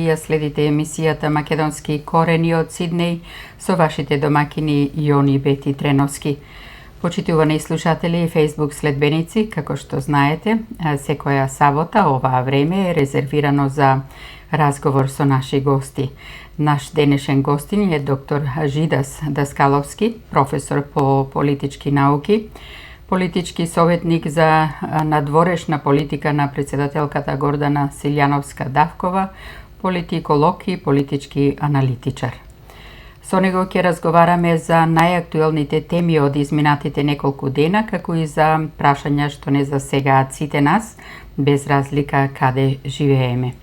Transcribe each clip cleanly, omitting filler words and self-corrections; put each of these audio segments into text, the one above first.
Ја следите емисијата Македонски корени од Сиднеј со вашите домакини Јони, Бети Треновски. Почитувани слушатели и Facebook следбеници, како што знаете, секоја сабота оваа време е резервирано за разговор со наши гости. Наш денешен гостин е доктор Жидас Даскаловски, професор по политички науки, политички советник за надворешна политика на председателката Гордана Силјановска-Давкова, политиколог и политички аналитичар. Со него ќе разговараме за најактуелните теми од изминатите неколку дена, како и за прашања што не засегаат сите нас, без разлика каде живееме.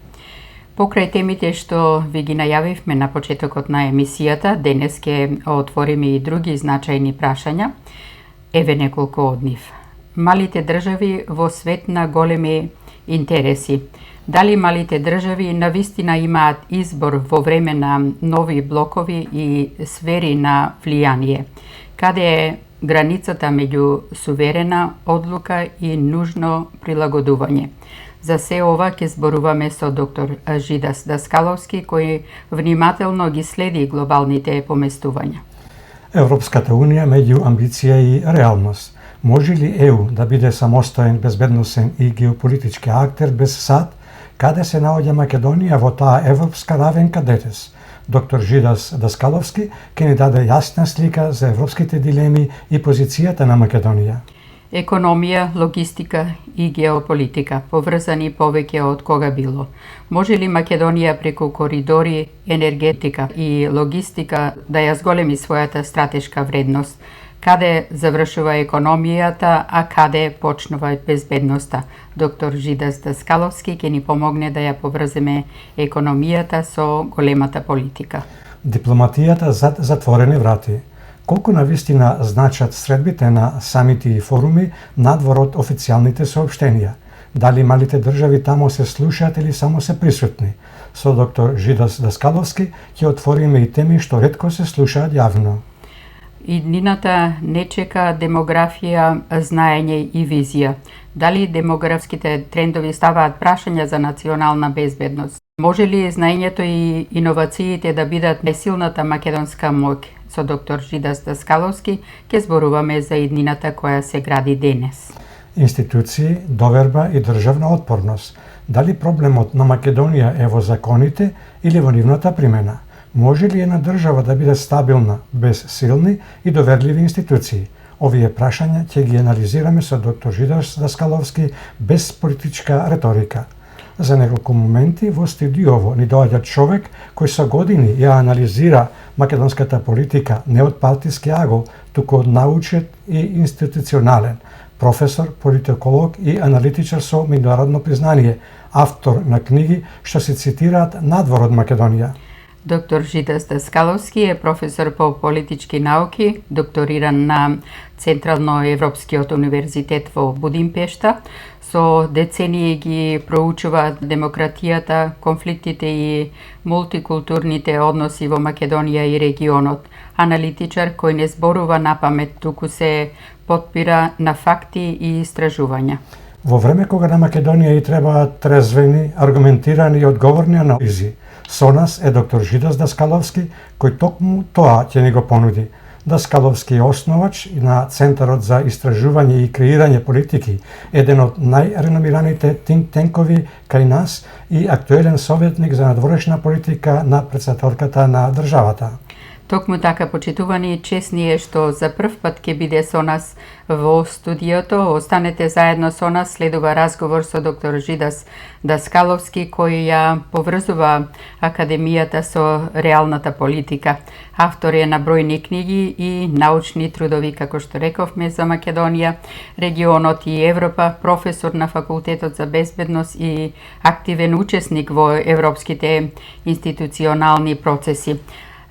Покрај темите што ви ги најавивме на почетокот на емисијата, денес ќе отвориме и други значајни прашања. Еве неколку од нив. Малите држави во свет на големи интереси. Дали малите држави навистина имаат избор во време на нови блокови и сфери на влијание? Каде е границата меѓу суверена одлука и нужно прилагодување? За се ова ќе зборуваме со доктор Жидас Даскаловски, кој внимателно ги следи глобалните поместувања. Европската унија меѓу амбиција и реалност. Може ли ЕУ да биде самостоен, безбедносен и геополитички актер без САД? Каде се наоѓа Македонија во таа европска равенка детес? Доктор Жидас Даскаловски ќе ни даде јасна слика за европските дилеми и позицијата на Македонија. Економија, логистика и геополитика поврзани повеќе од кога било. Може ли Македонија преку коридори, енергетика и логистика да ја зголеми својата стратешка вредност? Каде завршува економијата, а каде почнува безбедноста? Доктор Жидас Даскаловски ќе ни помогне да ја поврземе економијата со големата политика. Дипломатијата зад затворени врати. Колку навистина значат средбите на самити и форуми надвор од официјалните соопштенија? Дали малите држави тамо се слушаат или само се присутни? Со доктор Жидас Даскаловски ќе отвориме и теми што ретко се слушаат јавно. Иднината не чека демографија, знаење и визија. Дали демографските трендови ставаат прашања за национална безбедност? Може ли знаењето и иновациите да бидат најсилната македонска моќ? Со доктор Жидас Даскаловски ќе зборуваме за иднината која се гради денес. Институции, доверба и државна отпорност. Дали проблемот на Македонија е во законите или во нивната примена? Може ли една држава да биде стабилна без силни и доверливи институции? Овие прашања ќе ги анализираме со доктор Жидас Даскаловски без политичка реторика. За неколку моменти во студиово ни доаѓа човек кој со години ја анализира македонската политика не од партиски агол, туку од научен и институционален, професор, политиколог и аналитичар со меѓународно признание, автор на книги што се цитираат надвор од Македонија. Доктор Жидас Даскаловски е професор по политички науки, докториран на Централно Европскиот универзитет во Будимпешта. Со децении ги проучува демократијата, конфликтите и мултикултурните односи во Македонија и регионот. Аналитичар кој не зборува напамет, туку се потпира на факти и истражувања. Во време кога на Македонија и требаат трезвени, аргументирани и одговорни анализи, со нас е доктор Жидас Даскаловски, кој токму тоа ќе ни го понуди. Даскаловски е основач на Центарот за истражување и креирање политики, еден од најреномираните think-танкови кај нас и актуелен советник за надворешна политика на председателката на државата. Токму така, почитувани, честни е што за прв пат ќе биде со нас во студиото. Останете заедно со нас, следува разговор со доктор Жидас Даскаловски, кој ја поврзува академијата со реалната политика. Автор е на бројни книги и научни трудови, како што рековме, за Македонија, регионот и Европа, професор на Факултетот за безбедност и активен учесник во европските институционални процеси.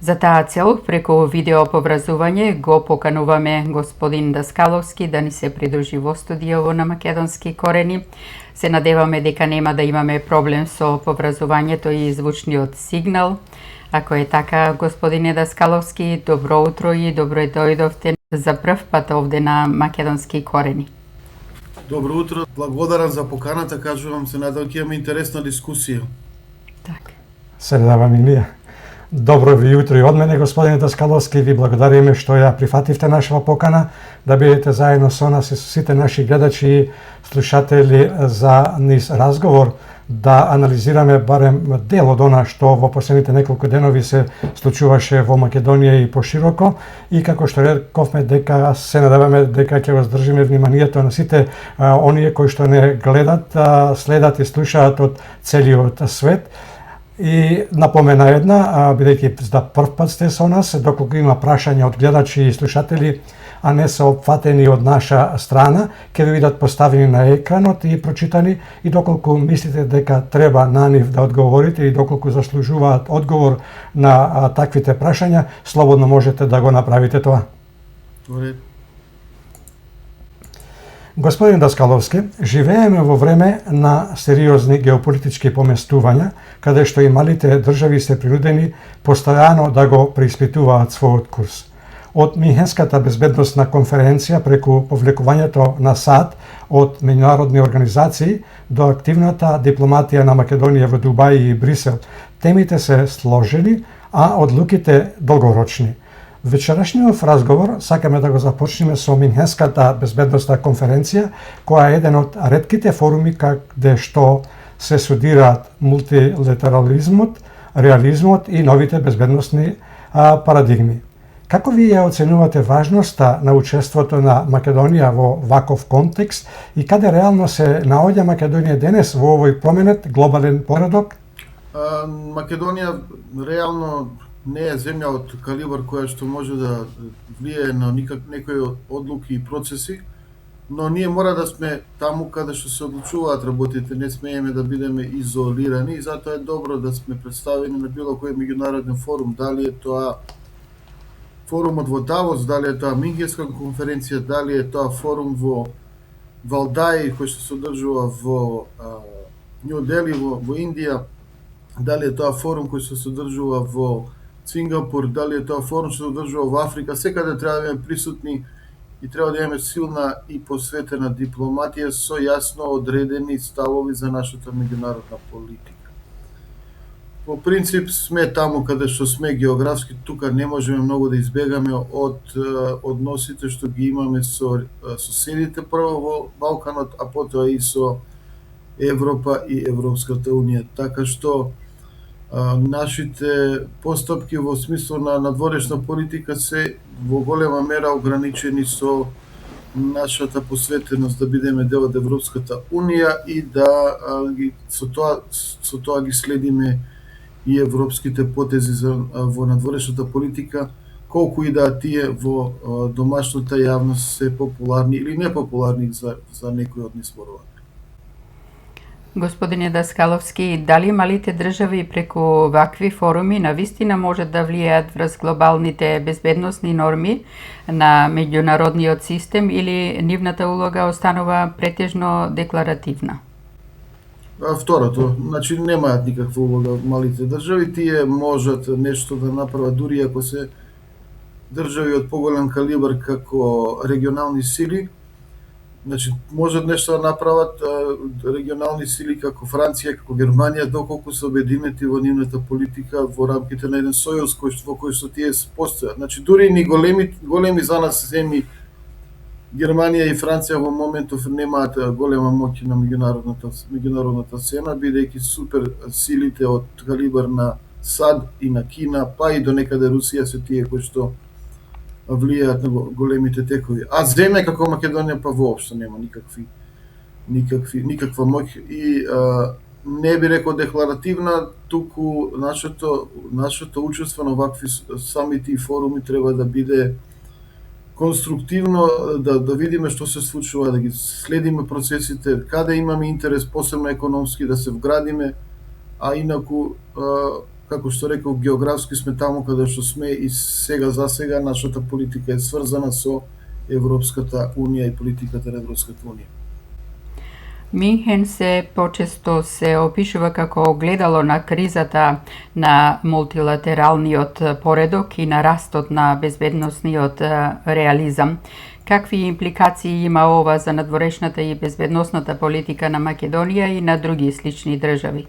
За таа цел, преку видеоповрзување, го покануваме господин Даскаловски да ни се придружи во студиово на Македонски корени. Се надеваме дека нема да имаме проблем со поврзувањето и звучниот сигнал. Ако е така, господине Даскаловски, добро утро и добро дојдовте за прв пат овде на Македонски корени. Добро утро, благодарам за поканата, кажувам, се надам ќе имаме интересна дискусија. Така. Средава Милија. Добро ви утро и од мене, господине Даскаловски. Ви благодариме што ја прифативте нашава покана да бидете заедно со нас и со сите наши гледачи и слушатели за низ разговор, да анализираме барем дел од она што во последните неколку денови се случуваше во Македонија и пошироко, и како што рековме дека се надеваме дека ќе го здржиме вниманието на сите оние кои што не гледат, следат и слушаат од целиот свет. И напомена една, бидејќи за прв пат сте со нас, доколку има прашања од гледачи и слушатели, а не се опфатени од наша страна, ќе ви бидат поставени на екранот и прочитани, и доколку мислите дека треба на нив да одговорите и доколку заслужуваат одговор на таквите прашања, слободно можете да го направите тоа. Господин Даскаловски, живееме во време на сериозни геополитички поместувања, каде што и малите држави се принудени постојано да го преиспитуваат својот курс. Од Минхенската безбедносна конференција преку повлекувањето на САД од меѓународни организации до активната дипломатија на Македонија во Дубај и Брисел, темите се сложени, а одлуките долгорочни. Вечерашниот разговор сакаме да го започнеме со Минхенската безбедносна конференција, која е еден од ретките форуми каде што се студираат мултилатерализмот, реализмот и новите безбедносни парадигми. Како вие оценувате важноста на учеството на Македонија во ваков контекст и каде реално се наоѓа Македонија денес во овој променет глобален поредок? Македонија реално не е земја од калибар која што може да влијае на некои одлуки и процеси, но ние мора да сме таму каде што се одлучуваат работите, не смееме да бидеме изолирани, и затоа е добро да сме представени на било кој меѓународен форум, дали е тоа форумот во Давос, дали е тоа Минхенска конференција, дали е тоа форум во Валдаи кој што се одржува во Нью Дели во Индија, дали е тоа форум кој што се одржува во Сингапур, дали е тоа форум што се одржува во Африка, секаде треба да имаме присутни и треба да имаме силна и посветена дипломатија со јасно одредени ставови за нашата меѓународна политика. По принцип сме таму каде што сме географски, тука не можеме многу да избегаме од односите што ги имаме со соседите, прво во Балканот, а потоа и со Европа и Европската Унија. Така што нашите постапки во смисло на надворешна политика се во голема мера ограничени со нашата посветеност да бидеме дел од Европската Унија и да со тоа ги следиме и европските потези во надворешната политика, колку и да тие во домашната јавност се популарни или непопуларни за некои од нив зборувања. Господине Даскаловски, дали малите држави преку вакви форуми навистина можат да влијаат врз глобалните безбедносни норми на меѓународниот систем или нивната улога останува претежно декларативна? Второто, значи немаат никаква улога малите држави, тие можат нешто да направат дури ако се држави од поголем калибар како регионални сили. Значи можат нешто да направат регионални сили како Франција, како Германија, доколку се обединети во нивната политика во рамките на еден сојуз во кој што тие постојат. Значи дури ни големи за нас земји Германија и Франција во моментов немаат голема моќ на меѓународната сцена, бидејќи супер силите од калибар на САД и на Кина, па и до некаде Русија се тие кои што влијаат на големите текови. А земја како Македонија па воопшто нема никаква моќ и не би рекол декларативна, туку нашето учество на вакви самити и форуми треба да биде конструктивно, да видиме што се случува, да ги следиме процесите, каде имаме интерес, посебно економски, да се вградиме, а инаку како што реков, географски сме таму каде што сме и сега за сега нашата политика е сврзана со Европската Унија и политиката на Европската Унија. Минхен се почесто се опишува како огледало на кризата на мултилатералниот поредок и на растот на безбедносниот реализам. Какви импликации има ова за надворешната и безбедносната политика на Македонија и на други слични држави?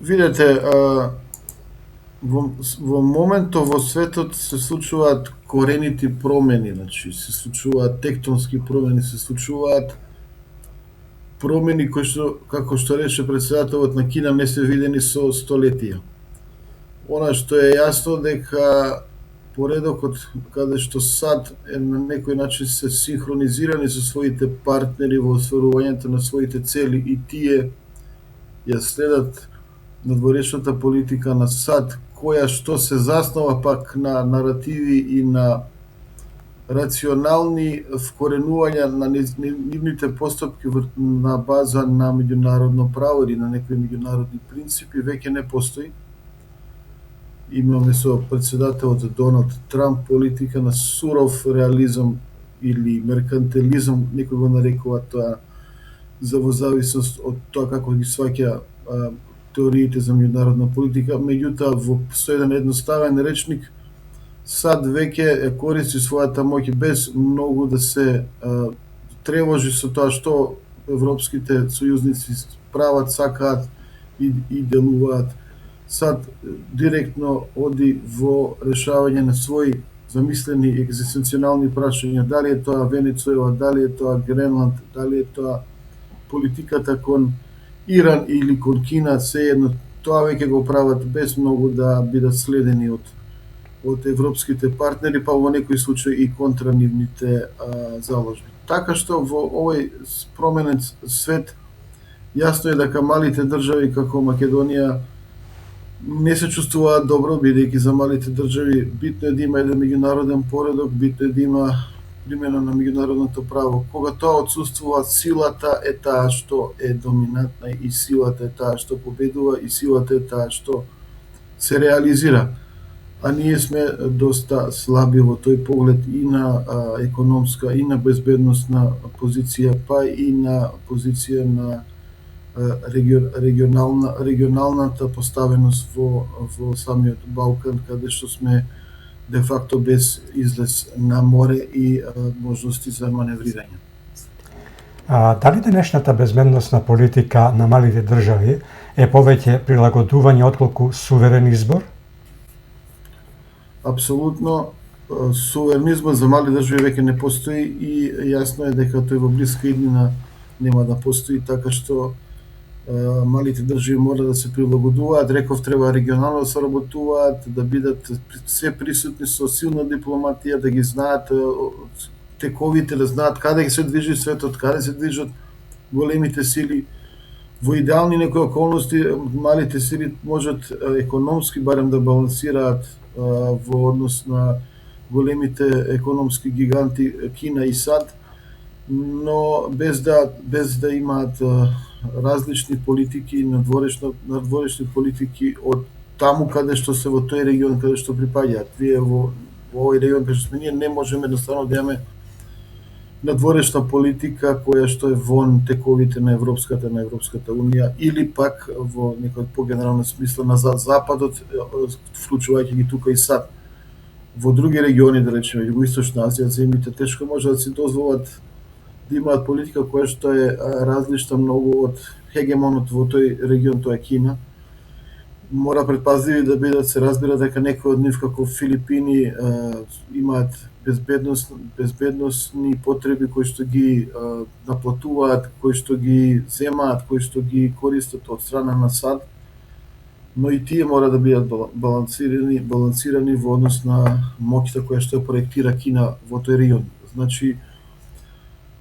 Видете, во моментот во светот се случуваат коренити промени, значи се случуваат тектонски промени, се случуваат промени кои што, како што рече председателот на Кина, не се видени со столетија. Она што е јасно дека поредокот каде што САД е на некој начин се синхронизирани со своите партнери во остварувањето на своите цели и тие ја следат надворешната политика на САД, која што се заснова пак на наративи и на рационални вкоренувања на нивните постапки на база на меѓународно право или на некои меѓународни принципи, веќе не постои. Имаме со председателот Доналд Трамп политика на суров реализам или меркантилизам, некој го нарекува тоа, за во зависност од тоа како ги сваќа теориите за меѓународна политика, меѓутоа во со еден едноставен речник САД веќе користи својата моќ без многу да се тревожи со тоа што европските сојузници прават, сакаат и делуваат. САД директно оди во решавање на своји замислени екзистенцијални прашања, дали е тоа Венецуела, дали е тоа Гренланд, дали е тоа политиката кон Иран или кон Кина, сеедно тоа веќе го прават без многу да бидат следени од европските партнери, па во некои случаи и контра нивните заложби. Така што во овој променет свет јасно е дека малите држави како Македонија не се чувствуваат добро, бидејќи за малите држави битно е да има еден меѓународен поредок, битно е да има примена на меѓународното право. Кога тоа отсуствува, силата е таа што е доминантна и силата е таа што победува и силата е таа што се реализира. А ние сме доста слаби во тој поглед и на економска, и на безбедносна позиција, па и на позиција на регионалната поставеност во самиот Балкан, каде што сме де факто без излез на море и можности за маневрирање. Дали денешната безбедносна политика на малите држави е повеќе прилагодување отколку суверен избор? Апсолутно, суверенизмот за мали држави веќе не постои и јасно е дека тој во блиска иднина нема да постои, така што малите држави мора да се прилагодуваат, реков треба регионално да соработуваат, да бидат се присутни со силна дипломатија, да ги знаат тековите, да знаат каде се движи светот, каде се движат големите сили. Во идеални некои околности малите сили можат економски барем да балансираат во однос на големите економски гиганти Кина и САД, но без да имаат различни политики, надворешни политики од таму каде што се во тој регион каде што припаѓаат. Вие во овој регион каде што сме ние не можеме едноставно да имаме надворешна политика која што е вон тековите на Европската Унија или пак во некој погенерална смисла на Западот, вклучувајќи ги тука и САД. Во други региони, да речеме, Југоисточна Азија, земјите тешко може да си дозволат да имаат политика која што е различна многу од хегемонот во тој регион, тоа е Кина. Мора предпазливи да бидат, се разбира дека некои од нив како Филипини имаат безбедносни потреби кои што ги наплатуваат, кои што ги земаат, кои што ги користат од страна на САД, но и тие мора да бидат балансирани во однос на моќта која што ја проектира Кина во тој регион. Значи,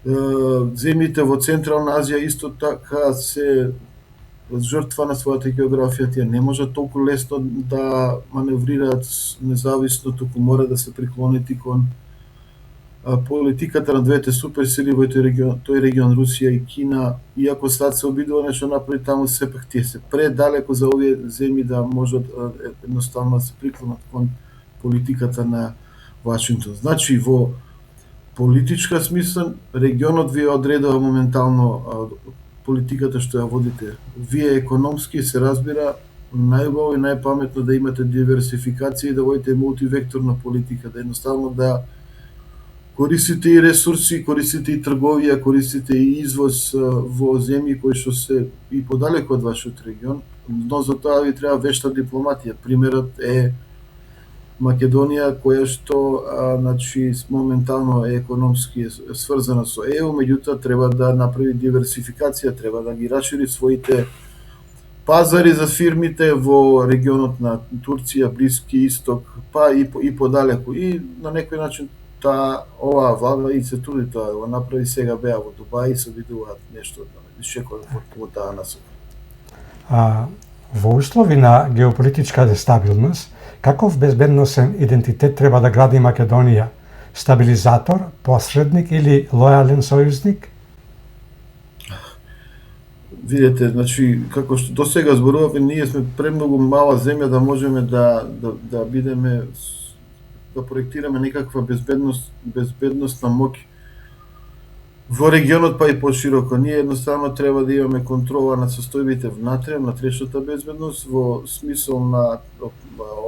земјите во Централна Азија исто така се жртва на својата географија, тие не можат толку лесно да маневрираат независно, туку мора да се приклонети кон политиката на двете суперсили во тој регион Русија и Кина. Иако САД се обидува нешто направи таму, сепак тие се предалеку за овие земји да можат едноставно да се приклонат кон политиката на Вашингтон. Значи, во политичка смисла, регионот ви одредува моментално политиката што ја водите. Вие економски се разбира најубаво и најпаметно да имате диверсификација и да водите мултивекторна политика, да едноставно да користите и ресурси, користите и трговија, користите и извоз во земји кои што се и подалеку од вашиот регион, но за тоа ви треба вешта дипломатија. Примерот е Македонија, која што значи моментално е економски сврзана со ЕУ, меѓутоа треба да направи диверсификација, треба да ги расшири своите пазари за фирмите во регионот на Турција, Блиски Исток, па и подалеку. И на некој начин оваа влада и се труди тоа да го направи. Сега беа во Дубај и се видуваат нешто шекој во таа насока. Во услови на геополитичка нестабилност, каков безбедносен идентитет треба да гради Македонија? Стабилизатор, посредник или лојален сојузник? Видете, значи, како што до сега зборувавме, ние сме премногу мала земја да можеме да бидеме, да проектираме некаква безбедностна моќ во регионот, па и пошироко. Ние едноставно треба да имаме контрола над состојбите внатре, на трешната безбедност, во смисол на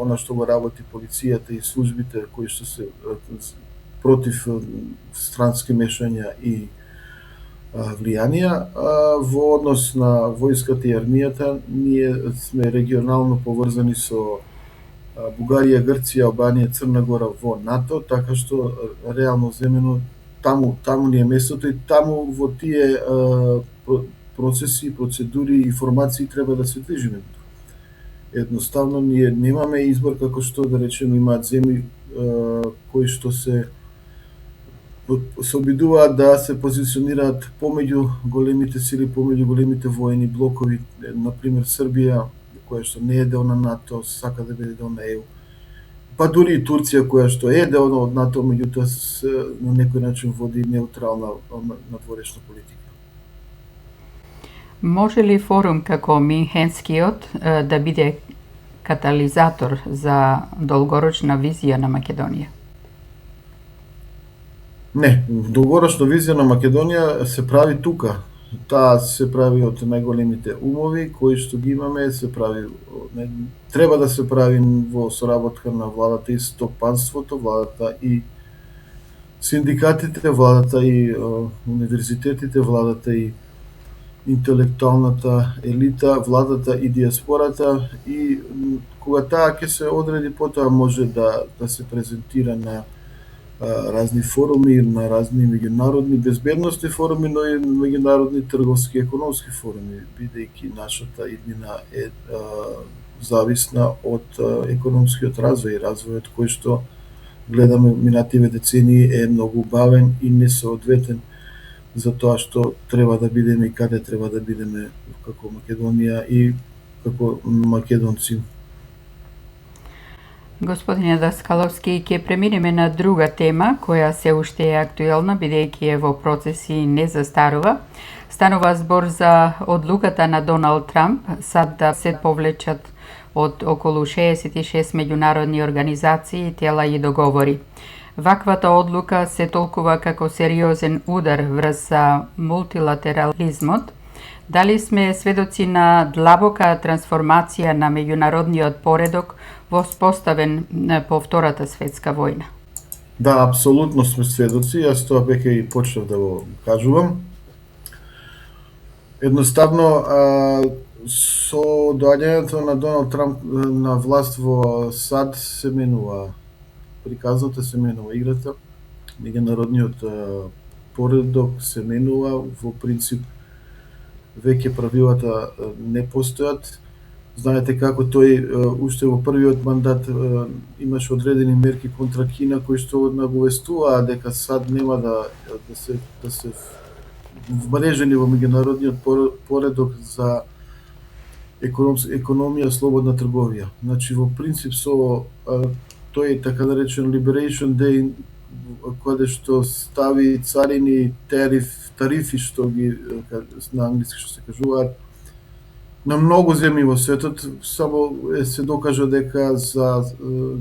она што го работи полицијата и службите кои што се против странски мешања и влијанија. Во однос на војската и армијата, ние сме регионално поврзани со Бугарија, Грција, Албанија, Црна Гора во НАТО, така што реално земено таму ни е местото и таму во тие процеси, процедури и информации треба да се движиме. Едноставно ние немаме избор, како што да речеме имаат земји кои што се обидуваат да се позиционираат помеѓу големите сили, помеѓу големите воени блокови, например Србија, која што не е дел на НАТО, сака да биде дел на ЕУ. Па дури и Турција, која што е дел од НАТО, меѓутоа на некој начин води неутрална надворешна политика. Може ли форум како Минхенскиот да биде катализатор за долгорочна визија на Македонија? Не, долгорочна визија на Македонија се прави тука. Таа се прави од најголемите умови кои што ги имаме, се прави треба да се прави во соработка на владата и стопанството, владата и синдикатите, владата и универзитетите, владата и интелектуалната елита, владата и диаспората, и кога таа ќе се одреди, потоа може да се презентира на разни форуми, на разни меѓународни безбедностни форуми, но и меѓународни трговски и економски форуми, бидејќи нашата иднина е зависна од економскиот развој, развојот кој што гледаме минативе децении е многу бавен и несоодветен за тоа што треба да бидеме и каде треба да бидеме како Македонија и како македонци. Господине Даскаловски, ќе преминеме на друга тема која се уште е актуелна бидејќи е во процес и не застарува. Станува збор за одлуката на Доналд Трамп сад да се повлечат од околу 66 меѓународни организации, тела и договори. Ваквата одлука се толкува како сериозен удар врз мултилатерализмот. Дали сме сведоци на длабока трансформација на меѓународниот поредок воспоставен по Втората светска војна? Да, апсолутно сме сведоци, јас тоа веќе и почнав да го кажувам. Едноставно, со доаѓањето на Доналд Трамп на власт во САД се менува приказната, се менува играта, меѓународниот поредок се менува, во принцип веќе правилата не постојат. Знаете како тој уште во првиот мандат имаше одредени мерки контра Кина кои што наговестуваа дека САД нема да се вмрежени во меѓународниот поредок за економија, слободна трговија. Значи во принцип со тој така да речен Liberation Day, каде што стави царини, тарифи што ги на англиски што се кажуваат на многу земји во светот, само се докажа дека за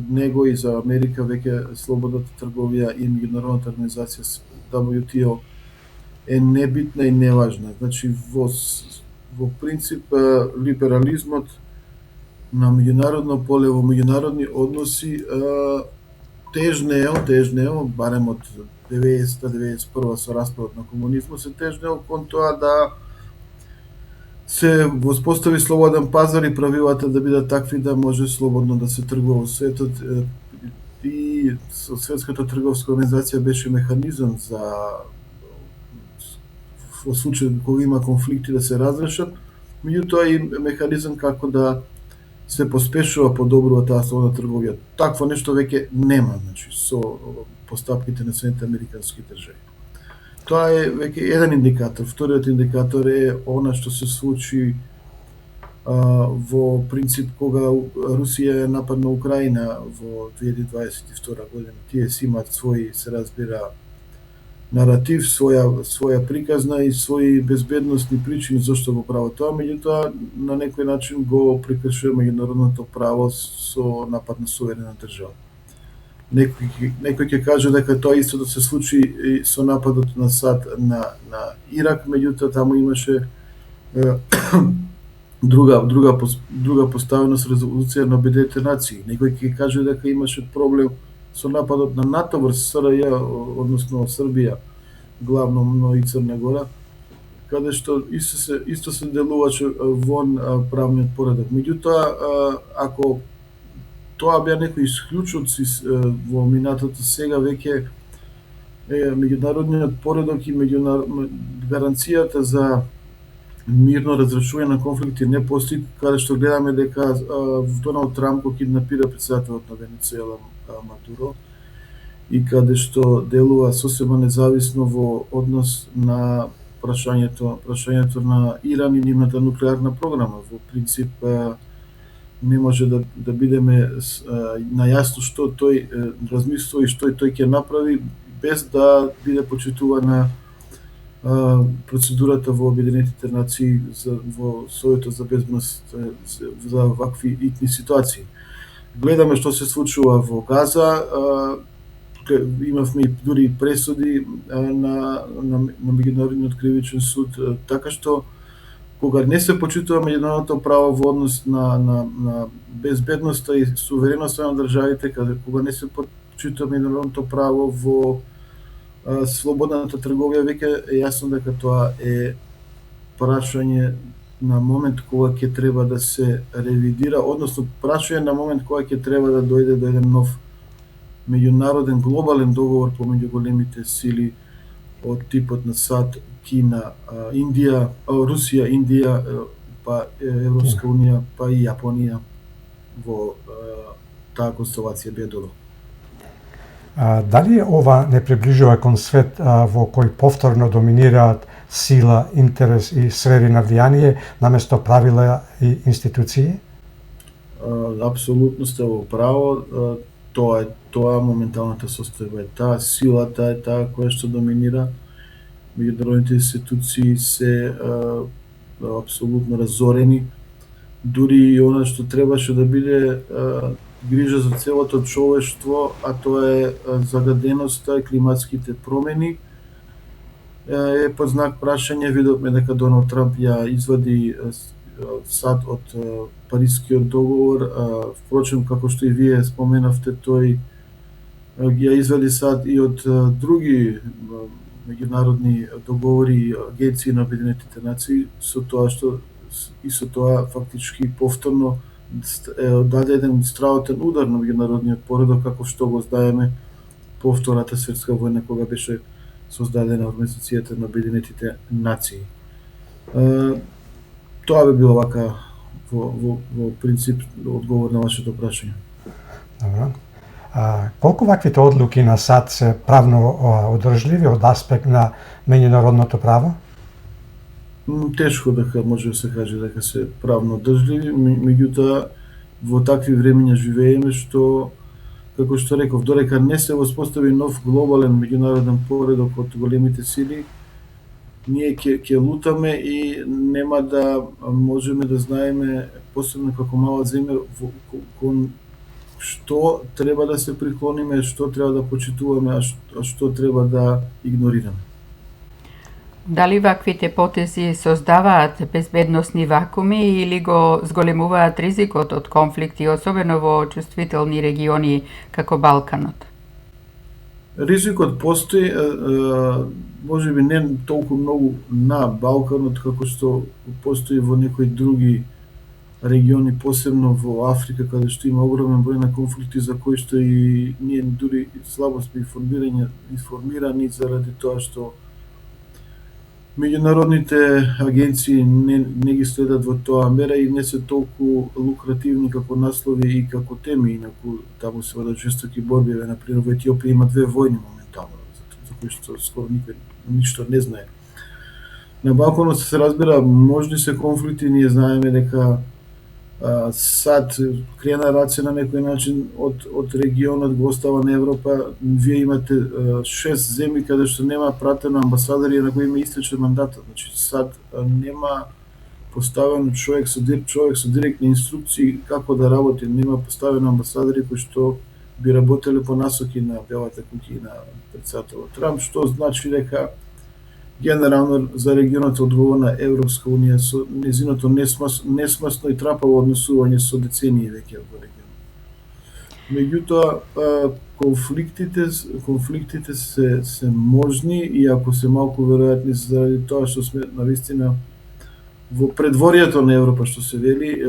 него и за Америка веќе слободната трговија и меѓународната организација WTO е небитна и неважна. Значи во принцип либерализмот на меѓународно поле, во меѓународни односи тежнео, барем од 90-91 со распадот на комунизмот се тежнео кон тоа да се воспостави слободен пазар и правилата да бидат такви да може слободно да се тргува во светот, и Светската трговска организација беше механизам за во случај кога има конфликти да се разрешат, меѓутоа и механизам како да се поспешува подобрува таа слободна трговија. Такво нешто веќе нема, значи со постапките на Соединетите американски држави. Тоа е веќе еден индикатор. Вториот индикатор е она што се случи во принцип кога Русија нападна Украина во 2022 година. Тие си имаат свој, се разбира, наратив, своја приказна и своји безбедносни причини зашто го прават тоа, меѓутоа на некој начин го прекршува меѓународното право со напад на суверена држава. Некој ќе каже дека тоа исто да се случи и со нападот на САД на Ирак, меѓутоа таму имаше друга поставеност резолуција на Обединетите нации. Некој ќе каже дека имаше проблем со нападот на НАТО врз СРЈ, односно Србија, главно и Црна Гора, каде што исто се делуваше вон правниот поредок. Меѓутоа, ако тоа беа некои исклучоци во минатото, сега веќе меѓународниот поредок и гаранцијата за мирно разрешување на конфликти не постои, каде што гледаме дека Доналд Трамп го киднапира председателот на Венецуела Мадуро и каде што делува сосема независно во однос на прашањето на Иран и нивната нуклеарна програма. Во принцип не може да бидеме најасно што тој размислува и што тој ќе направи без да биде почитувана процедурата во Обединетите нации во Советот за безбедност за вакви итни ситуации. Гледаме што се случува во Газа, имавме дури пресуди на меѓународниот кривичен суд, така што кога не се почитува меѓународното право во однос на безбедноста и сувереноста на државите, кога не се почитува меѓународното право во слободната трговија, веќе е јасно дека тоа е прашање на момент кога ќе треба да се ревидира, односно прашање на момент кога ќе треба да дојде до еден нов меѓународен глобален договор помеѓу големите сили од типот на САД, Кина, Индија, Русија, Индија, па Европска унија, па и Јапонија во таа констелација би добро. Дали ова не приближува кон свет во кој повторно доминираат сила, интерес и сфери на влијание наместо правила и институции? Апсолутно сте во право. Тоа моменталната состојба е таа, силата е таа која што доминира. Меѓународните институции се апсолутно разорени. Дури и она што требаше да биде грижа за целото човештво, а тоа е загаденоста и климатските промени, е под знак прашање. Видовме дека Доналд Трамп ја извади САД од Парискиот договор, впрочем, како што и вие споменавте, тој ја извади САД и од други меѓународни договори и агенции на Обединетите нации, со тоа фактички повторно даде еден страотен удар на меѓународниот поредок, како што го знаеме по Втората светска војна, кога беше создадена Организацијата на Обединетите нации. Тоа би било вака во принцип одговор на вашето прашање. Добро. Колку ваквите одлуки на САД се правно одржливи од аспект на меѓународното право? Тешко дека може да се каже дека се правно одржливи, меѓутоа во такви времиња живееме што, како што реков, додека не се воспостави нов глобален меѓународен поредок од големите сили, ние ќе лутаме и нема да можеме да знаеме, посебно како мала земја, кон што треба да се приклониме, што треба да почитуваме, а што треба да игнорираме. Дали ваквите потези создаваат безбедносни вакууми или го зголемуваат ризикот од конфликти, особено во чувствителни региони како Балканот? Ризикот постои, можеби не толку многу на Балканот како што постои во некои други региони, посебно во Африка, каде што има огромен број на конфликти за кои што и ние дури слабо сме информирани заради тоа што меѓународните агенции не ги следат во тоа мера и не се толку лукративни како наслови и како теми, инаку таму се водат жестоки борби, например во Етиопија има 2 војни моментално, за кои што скоро никој ништо не знае. На Балканот се разбира, можни се конфликти, ние знаеме дека САД крена раце на некој начин од регионот, го остава на Европа. Вие имате 6 земји каде што нема пратено амбасадори на кои им истече мандатот. Значи САД нема поставен човек со директни инструкции како да работи, нема поставени амбасадори кои што би работеле по насоки на Белата куќа и на претседателот Трамп, што значи дека генерално за регионот одговорна Европска унија со незиното несмасно и трапаво однесување со децении веќе во регионот. Меѓутоа, конфликтите се можни и ако се малку веројатни заради тоа што сме навистина во предворието на Европа, што се вели,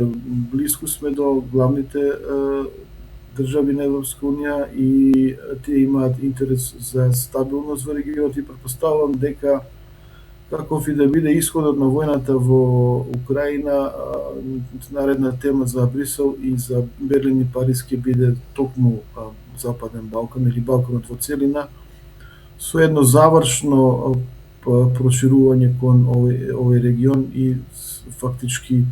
блиску сме до главните држави на Европска унија и тие имаат интерес за стабилност во регионот и претпоставувам дека каков и да биде исходот на војната во Украина, наредна тема за Брисел и за Берлин и Париз ќе биде токму Западен Балкан или Балканот во целина, со едно завршно проширување кон овој регион и фактички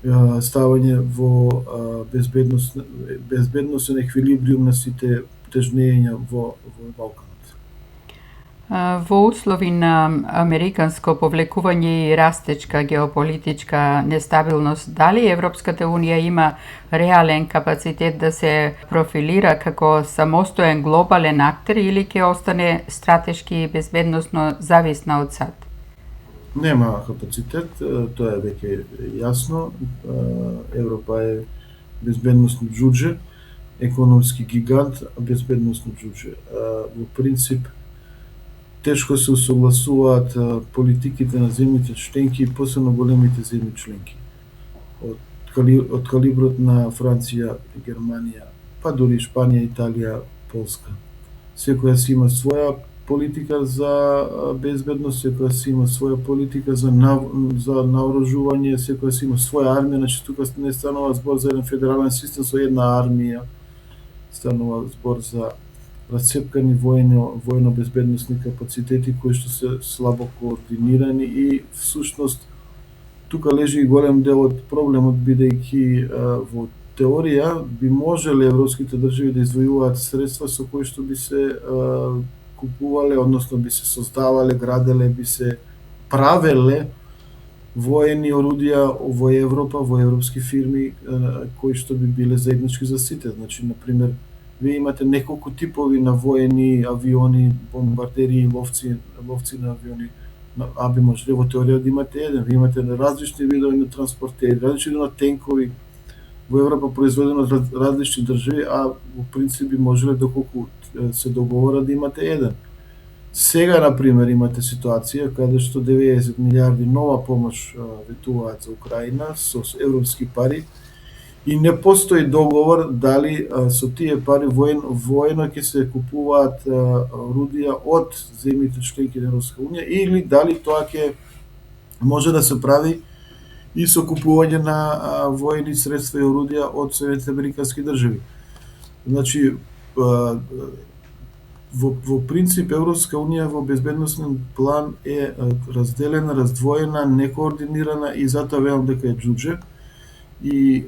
ставање во безбедносен еквилибриум на сите тежнења во Балканот. Во услови на американско повлекување и растечка геополитичка нестабилност, дали Европската унија има реален капацитет да се профилира како самостоен глобален актер или ќе остане стратешки и безбедносно зависна од САД? Нема капацитет, тоа е веќе јасно. Европа е безбедносно џудже, економски гигант, безбедносно џудже. Во принцип, тешко се усогласуваат политиките на земјите членки, посебно големите земји членки. Од калиброт на Франција, Германија, па дури Шпанија, Италија, Полска. Секоја си има своја политика за безбедност, секоја си има своја политика за наоружување, секоја си има своја армија, значи тука не станува збор за еден федерален систем со една армија, станува збор за расцепкани војно-безбедносни капацитети кои што се слабо координирани и всушност тука лежи и голем дел од проблемот, бидејќи во теорија би можеле европските држави да издвојуваат средства со кои што би се купувале, односно би се создавале, граделе, би се правеле воени орудија во Европа, во европски фирми кои што би биле заеднички за сите. Значи, например, вие имате неколку типови на воени авиони, бомбардери, ловци на авиони, а би можеле во теорија да имате еден. Вие имате различни видови на транспортери, различни видови на тенкови во Европа произведени од различни држави, а во принцип би можеле доколку се договорат да имате еден. Сега, например, имате ситуација каде што 90 милиарди нова помош ветуваат за Украина со европски пари и не постои договор дали со тие пари воено ќе се купуваат орудија од земјите членки на Европска унија или дали тоа ќе може да се прави и со купување на воени средства и орудија од Соединетите американски држави. Значи, во принцип Европска унија во безбедносен план е разделена, раздвоена, некоординирана и затоа велам дека е џудже. И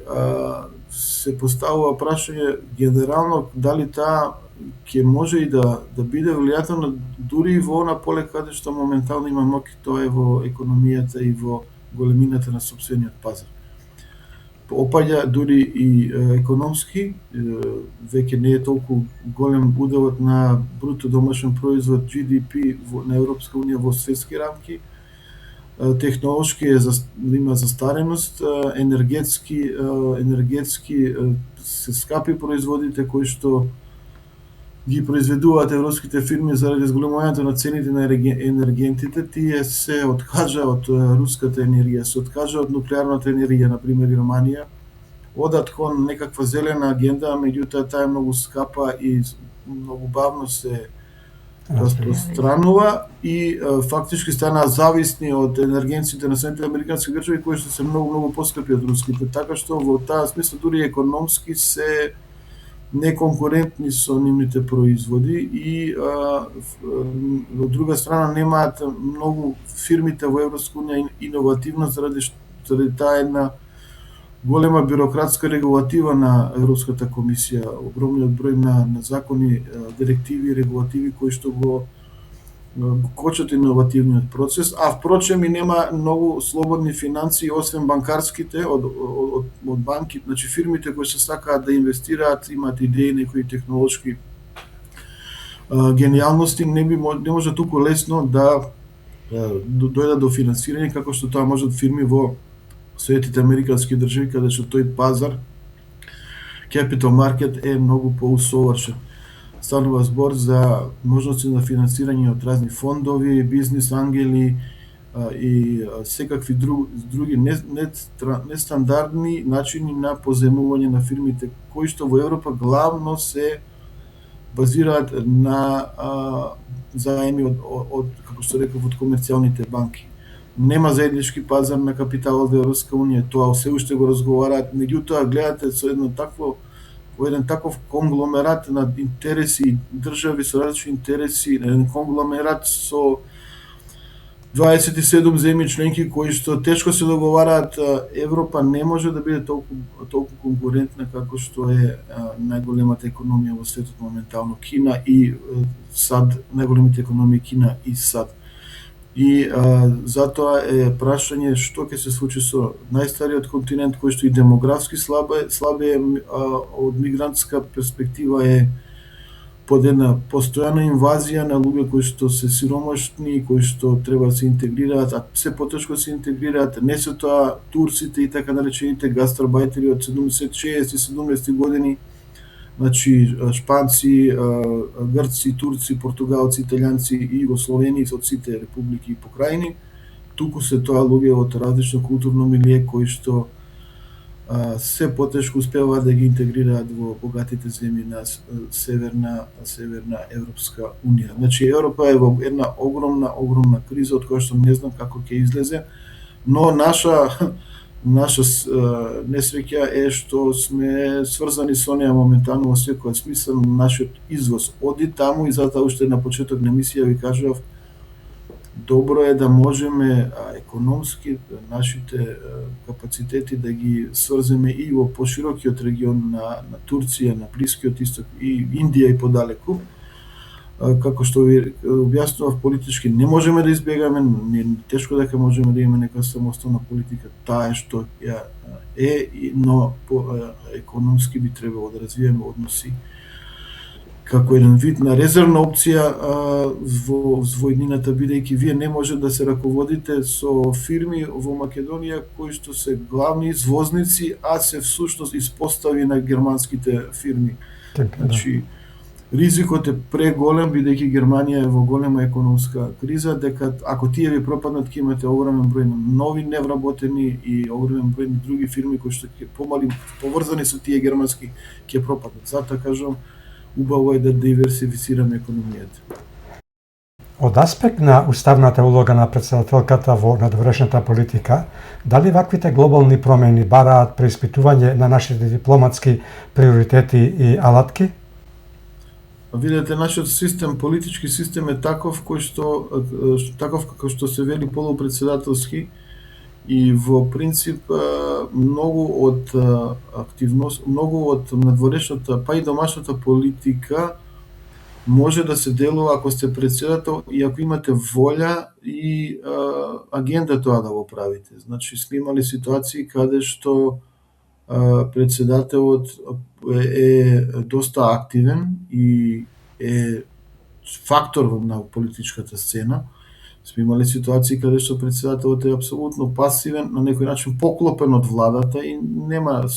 се поставува прашање генерално дали таа ќе може и да биде влијателна дури и во она поле каде што моментално има моќ, тоа е во економијата и во големината на сопствениот пазар. Опаѓа дури и економски, веќе не е толку голем уделот на бруто домашен производ GDP на Европска унија во светски рамки, технолошки има застареност, енергетски се скапи производите кои што ги произведуваат европските фирми заради зголемувањето на цените на енергентите, тие се откажа од руската енергија, се откажа од нуклеарната енергија, на пример Германија, одат кон некаква зелена агенда, меѓутоа таа е многу скапа и многу бавно се распространува и фактички станаа зависни од енергенците на Соединетите американски држави кои што се многу поскапи од руските, така што во таа смисла дури економски се неконкурентни со нивните производи и од друга страна немаат многу фирмите во Европска унија иновативно заради таа една голема бирократска регулатива на Европската комисија, огромниот број на закони, директиви, регулативи кои што го кочат иновативниот процес, а впрочем и нема многу слободни финансии освен банкарските од банки, значи фирмите кои се сакаат да инвестираат, имаат идеи, некои технолошки гениалности, не може толку лесно да дојдат до финансирање како што тоа можат фирми во Соединетите американски држави, каде што тој пазар, capital market е многу поусовршен. Станува збор за можности на финансирање од разни фондови, бизнис ангели и секакви други нестандардни начини на поземување на фирмите, кои што во Европа главно се базираат на заеми од како што реков, од комерцијалните банки. Нема заеднички пазар на капиталот во Европска унија, тоа се уште го разговараат, меѓутоа гледате со еден таков конгломерат на интереси, држави со различни интереси, еден конгломерат со 27 земји членки кои што тешко се договараат, Европа не може да биде толку конкурентна како што е најголемата економија во светот моментално, Кина и САД, најголемите економии Кина и САД. И затоа е прашање што ќе се случи со најстариот континент кој што и демографски слабе од мигрантска перспектива е под една постојана инвазија на луѓе кои што се сиромашни, кои што треба да се интегрираат, а се потешко се интегрираат, не се тоа турците и така наречените гастарбајтери од 60-70 години, значи шпанци, грци, турци, португалци, италијанци и југословени од сите републики и покрајни, туку се тоа луѓе од различно културно милие кои што се потешко успеваат да ги интегрираат во богатите земји на северна Европска унија. Значи Европа е во една огромна криза од која што не знам како ќе излезе, но наша несреќа е што сме сврзани со неа моментално во секој смисла. Нашиот извоз оди таму и затоа уште на почеток на емисија ви кажав, добро е да можеме економски нашите капацитети да ги сврземе и во поширокиот регион на Турција, на Блискиот исток и Индија и подалеку. Како што ви објаснував, политички не можеме да избегаме, не тешко дека можеме да имаме нека самостојна политика, таа е што ја е, но економски би требало да развиеме односи како еден вид на резервна опција во иднината, бидејќи вие не може да се раководите со фирми во Македонија кои што се главни извозници, а се всушност испостави на германските фирми. Значи, ризикот е преголем, бидејќи Германија е во голема економска криза, дека ако тие ви пропаднат, ќе имате огромен број на нови невработени и огромен број на други фирми кои што ќе поврзани со тие германски ќе пропаднат. Затоа кажам, убаво е да диверсифицираме економијата. Од аспект на уставната улога на претседателката во надворешната политика, дали ваквите глобални промени бараат преиспитување на нашите дипломатски приоритети и алатки? Видете, нашиот систем, политички систем е таков како што се вели полупредседателски и во принцип многу од активност, многу од надворешната, па и домашната политика може да се делува ако сте председател и ако имате волја и агенда тоа да го правите. Значи, сме имали ситуации каде што председателот е доста активен и е фактор на политичката сцена. Сме имали ситуации каде што председателот е апсолутно пасивен, на некој начин поклопен од владата и нема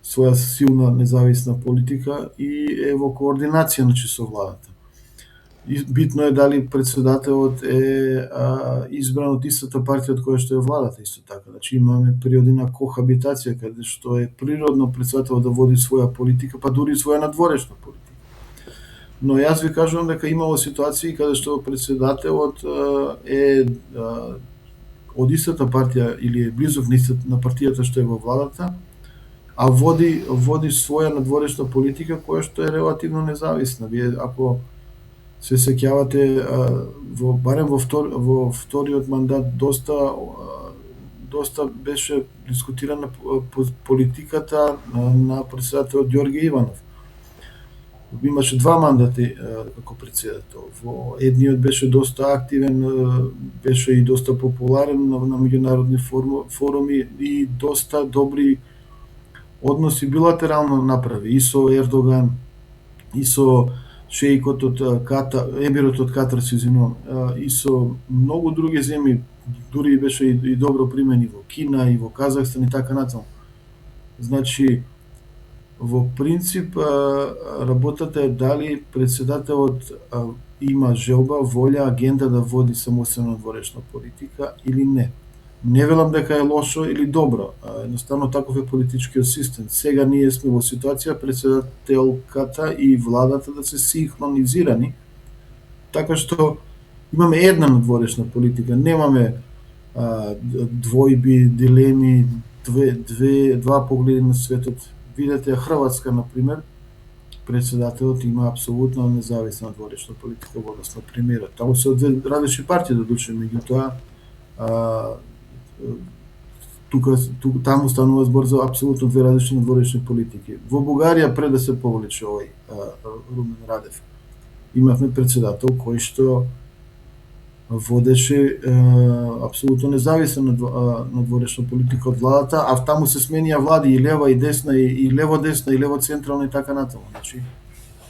своја силна независна политика и е во координација со владата. И битно е дали председателот е избран од истата партија од која што е владата исто така. Значи имаме периоди на кохабитација каде што е природно председателот да води своја политика, па дури своја надворешна политика. Но јас ви кажувам дека имало ситуации каде што председателот е од истата партија или е близок на партијата што е во владата, а води своја надворешна политика која што е релативно независна. Вие ако се сеќавате барем во вториот мандат доста беше дискутирана политиката на председателот Ѓорѓе Иванов. Имаше 2 мандати како председател. Во едниот беше доста активен, беше и доста популарен на меѓународни форуми и доста добри односи билатерално направи и со Ердоган, и со шеикот од емирот од Катар, и со многу други земји, дури беше и добро примени во Кина и во Казахстан и така натаму. Значи, во принцип, работата е дали председателот има желба, волја, агенда да води самостојна надворешна политика или не. Не велам дека е лошо или добро, едноставно таков е политичкиот систем. Сега ние сме во ситуација председателката и владата да се синхронизирани, така што имаме една надворешна политика, немаме двојби, дилеми, два погледи на светот. Видете, Хрватска, например, председателот има апсолутно независна надворешна политика во однос на премиерот. Таму се од две различни партии, додуче, меѓутоа таму станува збор за апсолутно две различни надворешни политики. Во Бугарија, пред да се повлече овој Румен Радев, имавме председател кој што водеше апсолутно независна надворешна политика од владата, а таму се сменија влади и лева и десна, и лево-десна, и лево-централна и така натаму. Значи,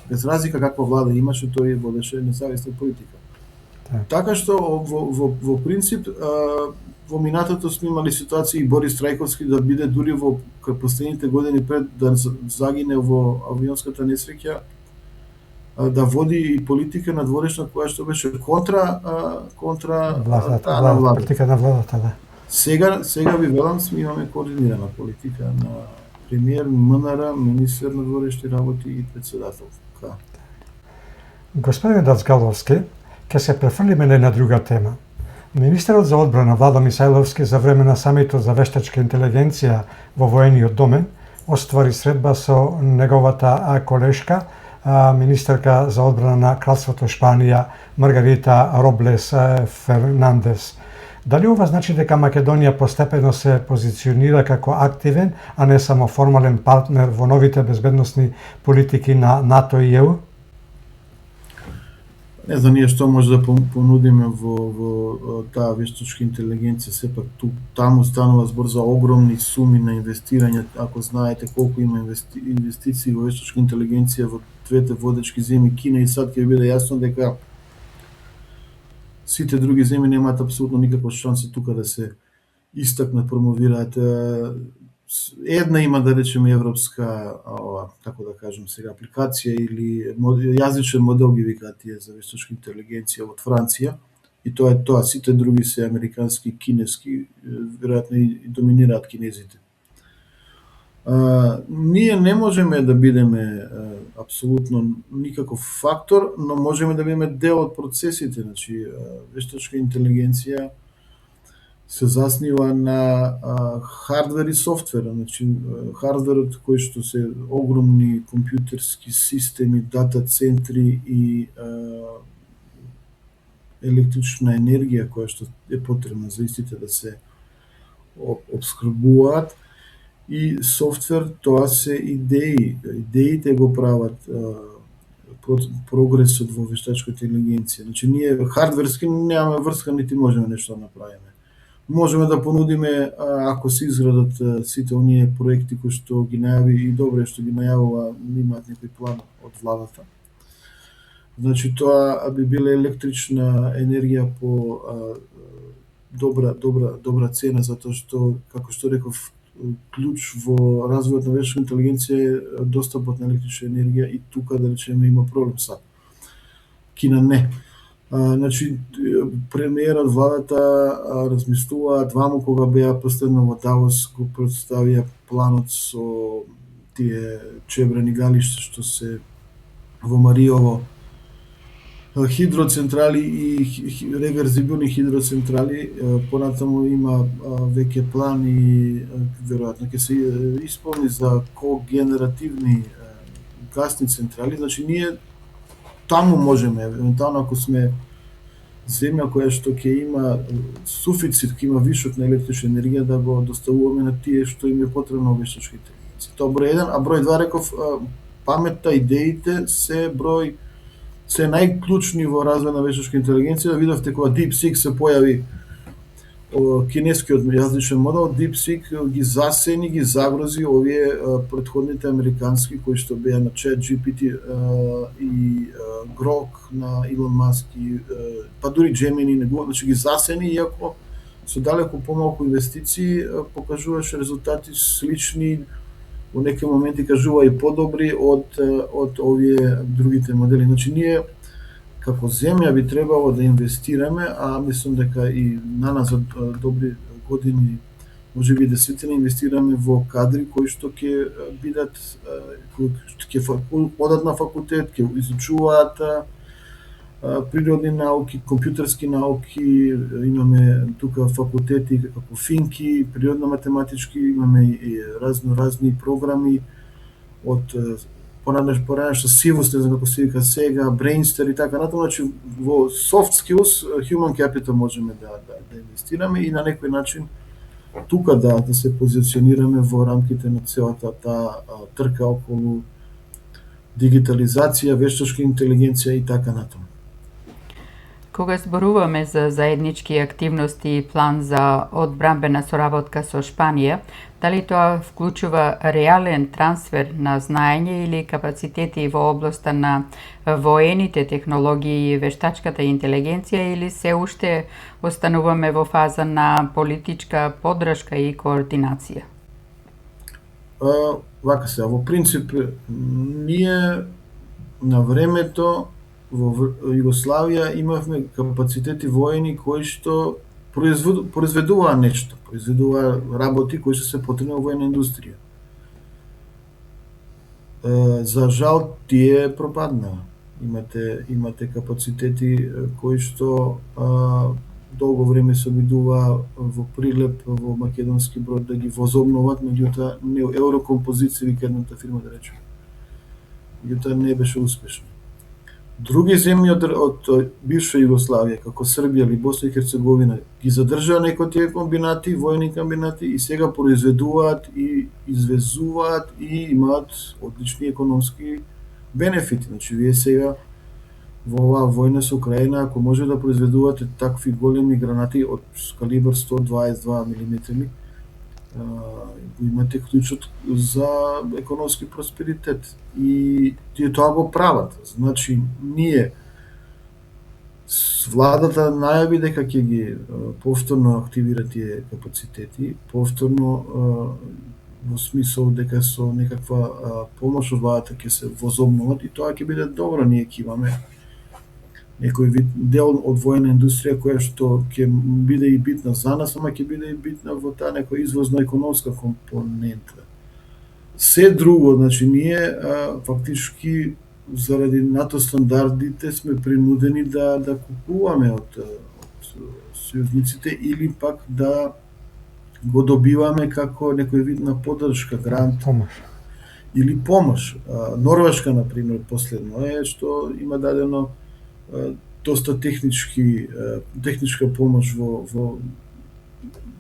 без разлика каква влада имаше, тој водеше независна политика. Така што во принцип во минатото сме имали ситуации и Борис Трајковски да биде дури во последните години пред да загине во авионската несреќа, да води и политика надворешна која што беше контра владата. Политика на владата, да. Сега ви велам, имаме координирана политика на премиер, МНР, министер на надворешни работи и председател. Господин Дацгаловски, ќе се префрлиме на една друга тема. Министерот за одбрана Владо Мисајловски за време на самитот за вештачка интелигенција во воениот домен оствари средба со неговата колешка, министерка за одбрана на Кралството Шпанија Маргарита Роблес Фернандес. Дали ова значи дека Македонија постепено се позиционира како активен, а не само формален партнер во новите безбедносни политики на НАТО и ЕУ? Не знам ние што може да понудиме во таа вештачка интелигенција, сепак таму станува збор за огромни суми на инвестирање, ако знаете колку има инвестиции во вештачка интелигенција во двете водечки земји, Кина и САД, ќе биде јасно дека сите други земји немаат апсолутно никаква шанса тука да се истакнат, промовираат. Една има, да речеме, европска, како да кажем сега, апликација или јазичен модел ги викаат тие за вештачка интелигенција од Франција, и тоа е тоа. Сите други се американски, кинески, веројатно и доминираат кинезите. Ние не можеме да бидеме апсолутно никаков фактор, но можеме да бидеме дел од процесите. Значи, вештачка интелигенција се заснива на хардвер и софтвер. Значи, хардверот кој што се огромни компјутерски системи, дата центри и електрична енергија која што е потребна за истите да се обскрбуваат, и софтвер, тоа се идеи. Идеите го прават прогресот во вештачката интелигенција. Значи, ние хардверски немаме врска, нити можеме нешто да направиме. Можеме да понудиме, ако се изградат сите оние проекти кои што ги најави, и добре што ги најавува, имаат некој план од владата. Значи, тоа би била електрична енергија по добра цена, затоа што, како што реков, клjuč во развојот на вештачка интелигенција е достапот на електрична енергија и тука да речеме има проблем са. Кина не. Значи, премиерот, владата размислуваат, ваму кога беа последно во Давос, го представија планот со тие чебрени галишта што се во Мариово, хидроцентрали и реверзибилни хидроцентрали. Понатаму има веќе план и веројатно ќе се исполни за когенеративни гасни централи. Значи, ние таму можеме, евентуално ако сме земја која што ќе има суфицит, ќе има вишок на електрична енергија, да го доставуваме на тие што им е потребно вештачка интелигенција. Тоа број 1, а број 2 реков, паметта, идеите се најклучни во развој на вештачка интелигенција. Видовте кога DeepSeek се појави, кинескиот јазичен модел, DeepSeek ги засени, ги загрози овие претходните американски кои што беа на ChatGPT и Grok на Илон Маск и па дури Gemini не го, значи ги засени, иако со далеку помалку инвестиции покажуваше резултати слични, во некои моменти кажува и подобри од овие другите модели. Значи ние како земја би требало да инвестираме, а мислам дека и на нас за добри години, можеби десетина, инвестираме во кадри кои што ќе бидат, ќе одат на факултет, ќе изучуваат природни науки, компјутерски науки, имаме тука факултети како финки, природно-математички, имаме и разни програми од поранешна сивост, не знам како се вика сега, Brainster и така натаму. Значи во soft skills, human capital можеме да инвестираме и на некој начин тука да се позиционираме во рамките на целата таа трка околу дигитализација, вештачка интелигенција и така натаму. Кога зборуваме за заеднички активности и план за одбранбена соработка со Шпанија, дали тоа вклучува реален трансфер на знаење или капацитети во областа на воените технологии и вештачката интелигенција, или се уште остануваме во фаза на политичка поддршка и координација? Вака се, во принцип, ние на времето во Југославија имавме капацитети воени кои што произведуваа нешто, произведуваа работи кои што се потребни во војна индустрија. За жал тие пропаднаа. Имате капацитети кои што долго време се обидуваа во прилеп во македонски брод да ги возобноват, меѓутоа Еврокомпозиција, вика едната фирма да речеме, меѓутоа не беше успешно. Други земји од бивша Југославија, како Србија или Босна и Херцеговина, ги задржаа некои тие комбинати, војни комбинати, и сега произведуваат и извезуваат и имаат одлични економски бенефити. Значи, вие сега во оваа војна со Украина, ако може да произведувате такви големи гранати од калибар 122 мм, имате клучот за економски просперитет. И тие тоа го прават. Значи, ние владата најави дека ќе ги повторно активира тие капацитети, повторно во смисол дека со некаква помош од владата ќе се возобноват, и тоа ќе биде добро. Ние ќе имаме некој вид дел од војна индустрија која што ќе биде и битна за нас, ама ќе биде и битна во таа некоја извозно-економска компонента. Се друго, значи ние фактички заради НАТО стандардите сме принудени да купуваме од сојузниците или пак да го добиваме како некој вид на поддршка, грант, помош или помош. Норвешка, например, последно е што има дадено доста техничка помош во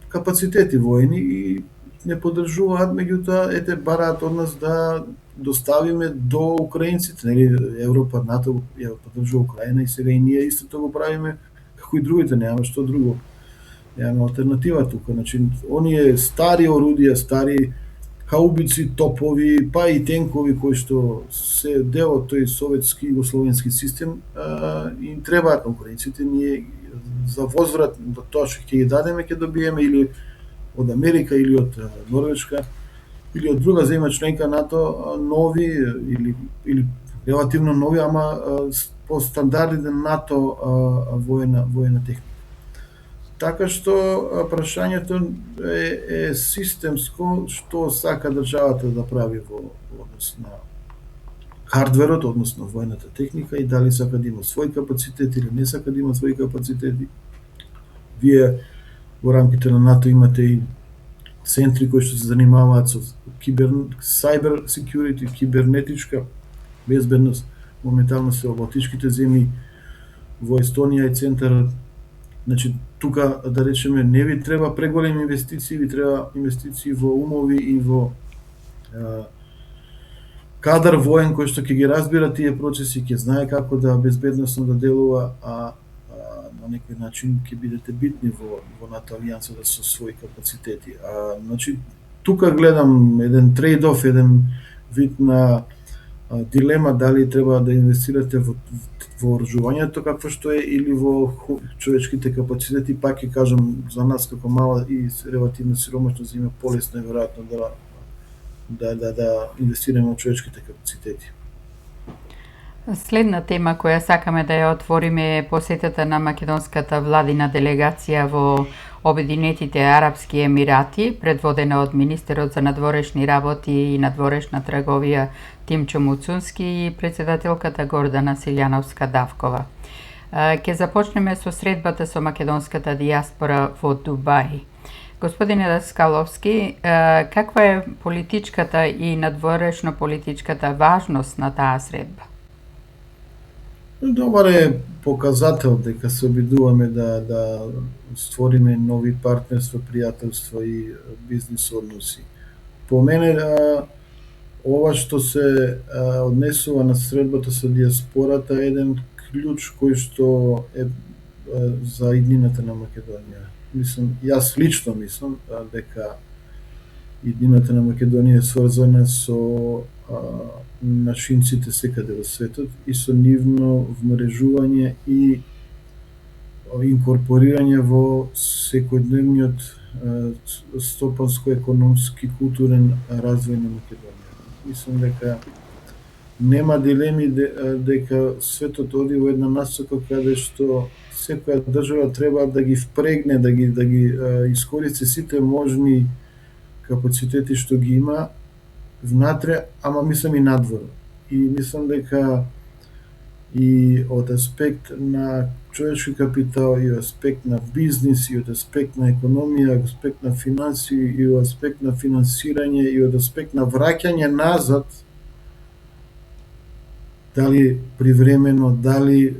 капацитети војни и не поддржуваат, меѓутоа ете бараат од нас да доставиме до украинците, нели? Европа, НАТО ја поддржува Украина и сега и ние истото го правиме како и другите, немаме што друго. Немаме алтернатива тука. Значи, оние стари орудија, стари хаубици, топови, па и тенкови кои што се дел од тој советски и југословенски систем, им требаат на украинците. Ние за возврат до тоа што ќе ги дадеме, ќе добиеме или од Америка или од Норвешка или од друга земја членка НАТО, нови или релативно нови, ама по стандардите НАТО воена техника. Така што прашањето е системско, што сака државата да прави во однос на хардверот, односно воената техника, и дали сака да има свој капацитет или не сака да има свој капацитети. Вие во рамките на НАТО имате и центри кои што се занимаваат со cyber security, кибернетичка безбедност. Моментално се во балтичките земји, во Естонија е центар. Значи, тука, да речеме, не ви треба преголеми инвестиции, ви треба инвестиции во умови и во кадар воен кој што ќе ги разбира тие процеси, ќе знае како да безбедносно да делува, а на некој начин ќе бидете битни во НАТО алијансата со своји капацитети. Значи, тука гледам еден трейд-оф, еден вид на дилема дали треба да инвестирате во вооружувањето какво што е или во човечките капацитети. Пак ќе кажам, за нас како мала и релативно сиромашна земја полесно е веројатно да инвестираме во човечките капацитети. Следна тема која сакаме да ја отвориме е посетата на македонската владина делегација во Обединетите Арапски Емирати, предводена од министерот за надворешни работи и надворешна трговија Тимчо Муцунски и председателката Гордана Силјановска-Давкова. Ке започнеме со средбата со македонската дијаспора во Дубај. Господине Даскаловски, каква е политичката и надворешно политичката важност на таа средба? Добар е показател дека се обидуваме да створиме нови партнерства, пријателства и бизнис односи. По мене, ова што се однесува на средбата со дијаспората е еден клjuč кој што е за иднината на Македонија. Јас лично мислам дека иднината на Македонија е сврзана со нашинците секаде во светот и со нивно вмрежување и инкорпорирање во секојдневниот стопанско-економски културен развој на Македонија. Мислам дека нема дилеми дека светот оди во една насока каде што секоја држава треба да ги впрегне, да ги искористи сите можни капацитети што ги има внатре, ама мислам и надвор. И мислам дека и од аспект на човечки капитал, и од аспект на бизнис, и од аспект на економија, и од аспект на финансии, и од аспект на финансирање, и од аспект на враќање назад, дали привремено, дали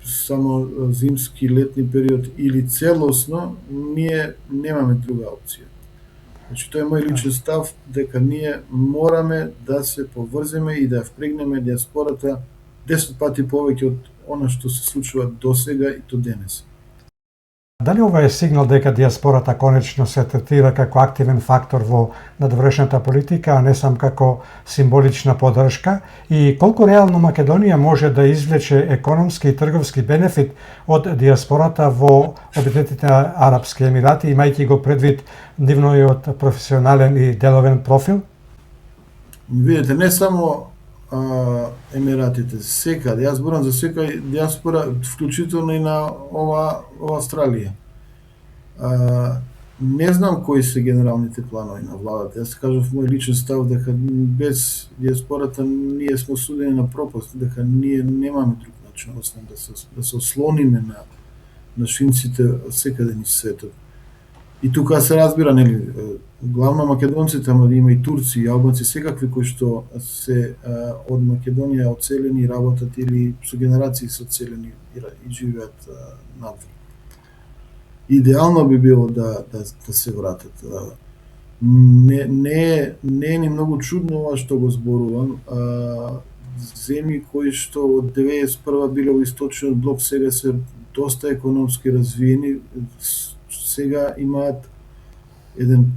само зимски, летни период или целосно, ние немаме друга опција. Значи, тоа е мој личен став, дека ние мораме да се поврземе и да впрегнеме дијаспората 10 пати повеќе од она што се случува досега и до денес. Дали ова е сигнал дека дијаспората конечно се третира како активен фактор во надворешната политика, а не сам како символична поддршка, и колку реално Македонија може да извлече економски и трговски бенефит од дијаспората во Обединетите Арапски Емирати, имајќи го предвид нивниот професионален и деловен профил? Видете, не само Емиратите, секаде. Јас зборам за секоја дијаспора, вклучително и на ова Австралија. Не знам кои се генералните планови на владата. Јас кажав мој личен став дека без дијаспората ние сме осудени на пропаст, дека ние немаме друг начин освен да се ослониме на нашинците секаде низ светот. И тука се разбира, нели, главно македонците, ама да има и турци, и албанци, секакви кои што се од Македонија оцелени, работат или со генерации се оцелени и живеат надвор. Идеално би било да се вратат. Не е ни многу чудно ова што го зборувам. Земји кои што од 91 биле во источниот блок сега се доста економски развиени, сега имаат еден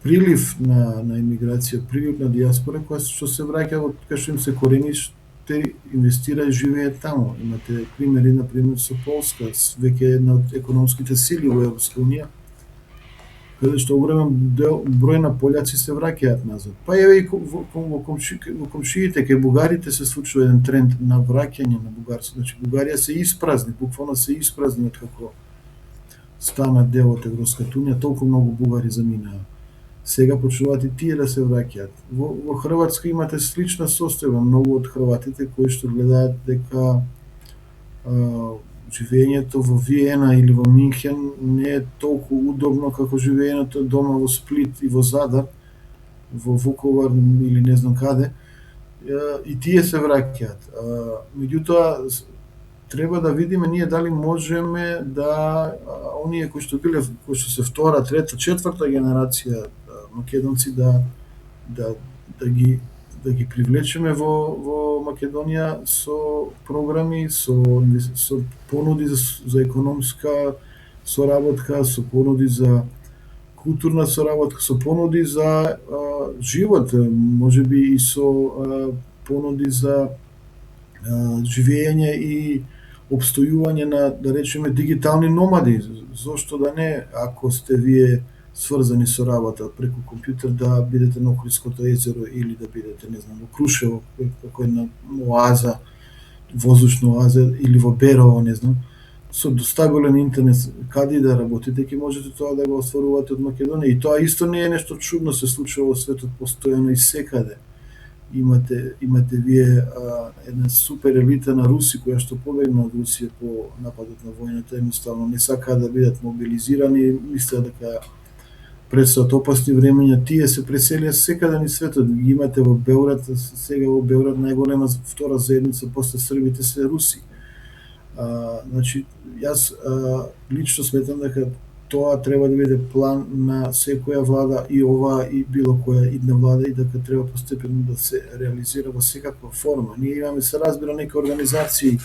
прилив на имиграција, прилив на дијаспора, која што се враќа од кај што им се корени, што инвестира и живее таму. Имате примери, например, со Полска, веќе една од економските сили во Европска унија, каде што огромен број на пољаци се враќаат назад. Па еве и во комшиите кај бугарите се случува еден тренд на враќање на бугарство. Значи Бугарија се испразни, буквално се испразни откако стана дел од Европската унија, толку многу бугари заминаа. Сега почнуваат и тие да се враќаат. Во Хрватска имате слична состојба, многу од хрватите кои што гледаат дека живеењето во Виена или во Минхен не е толку удобно како живеењето дома во Сплит и во Задар, во Вуковар или не знам каде, и тие се враќаат. Меѓутоа, треба да видиме ние дали можеме да оние кои што се втора, трета, четврта генерација македонци да ги привлечеме во Македонија со програми, со понуди за економска соработка, со понуди за културна соработка, со понуди за живот, можеби и со понуди за живење и обстојување на, да речеме, дигитални номади. Зошто да не, ако сте вие сврзани со работа преку компјутер, да бидете на Охридското езеро или да бидете, не знам, во Крушево, како една оаза, воздушна оаза, или во Берово, не знам, со стабилен интернет, каде да работите, ќе можете тоа да го остварувате од Македонија. И тоа исто не е нешто чудно, се случува во светот постојано и секаде. Имате вие една супер елита на руси која што побегна од Русија по нападот на војната, едноставно не сакаат да бидат мобилизирани, мислеат дека предстојат опасни времења, тие се преселија секаде низ светот. Ги имате во Белград, сега во Белград најголема втора заедница после србите се руси. Значи, јас лично сметам дека тоа треба да биде план на секоја влада, и ова и било која идна влада, и дека треба постепено да се реализира во секаква форма. Ние имаме, се разбира, некои организации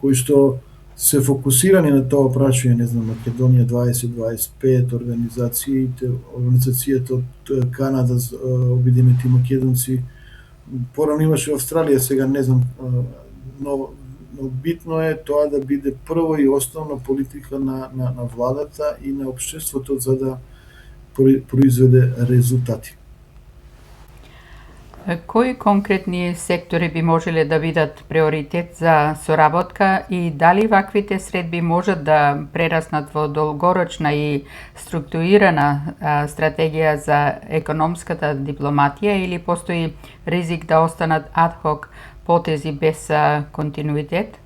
кои што се фокусирани на тоа прашање, не знам, Македонија 2025, организацијата од Канада, Обединети македонци, порано имаше Австралија, сега не знам, но битно е тоа да биде прво и основна политика на владата и на општеството за да произведе резултати. Кои конкретни сектори би можеле да бидат приоритет за соработка и дали ваквите средби можат да прераснат во долгорочна и структурирана стратегија за економската дипломатија, или постои ризик да останат адхок потези без континуитет?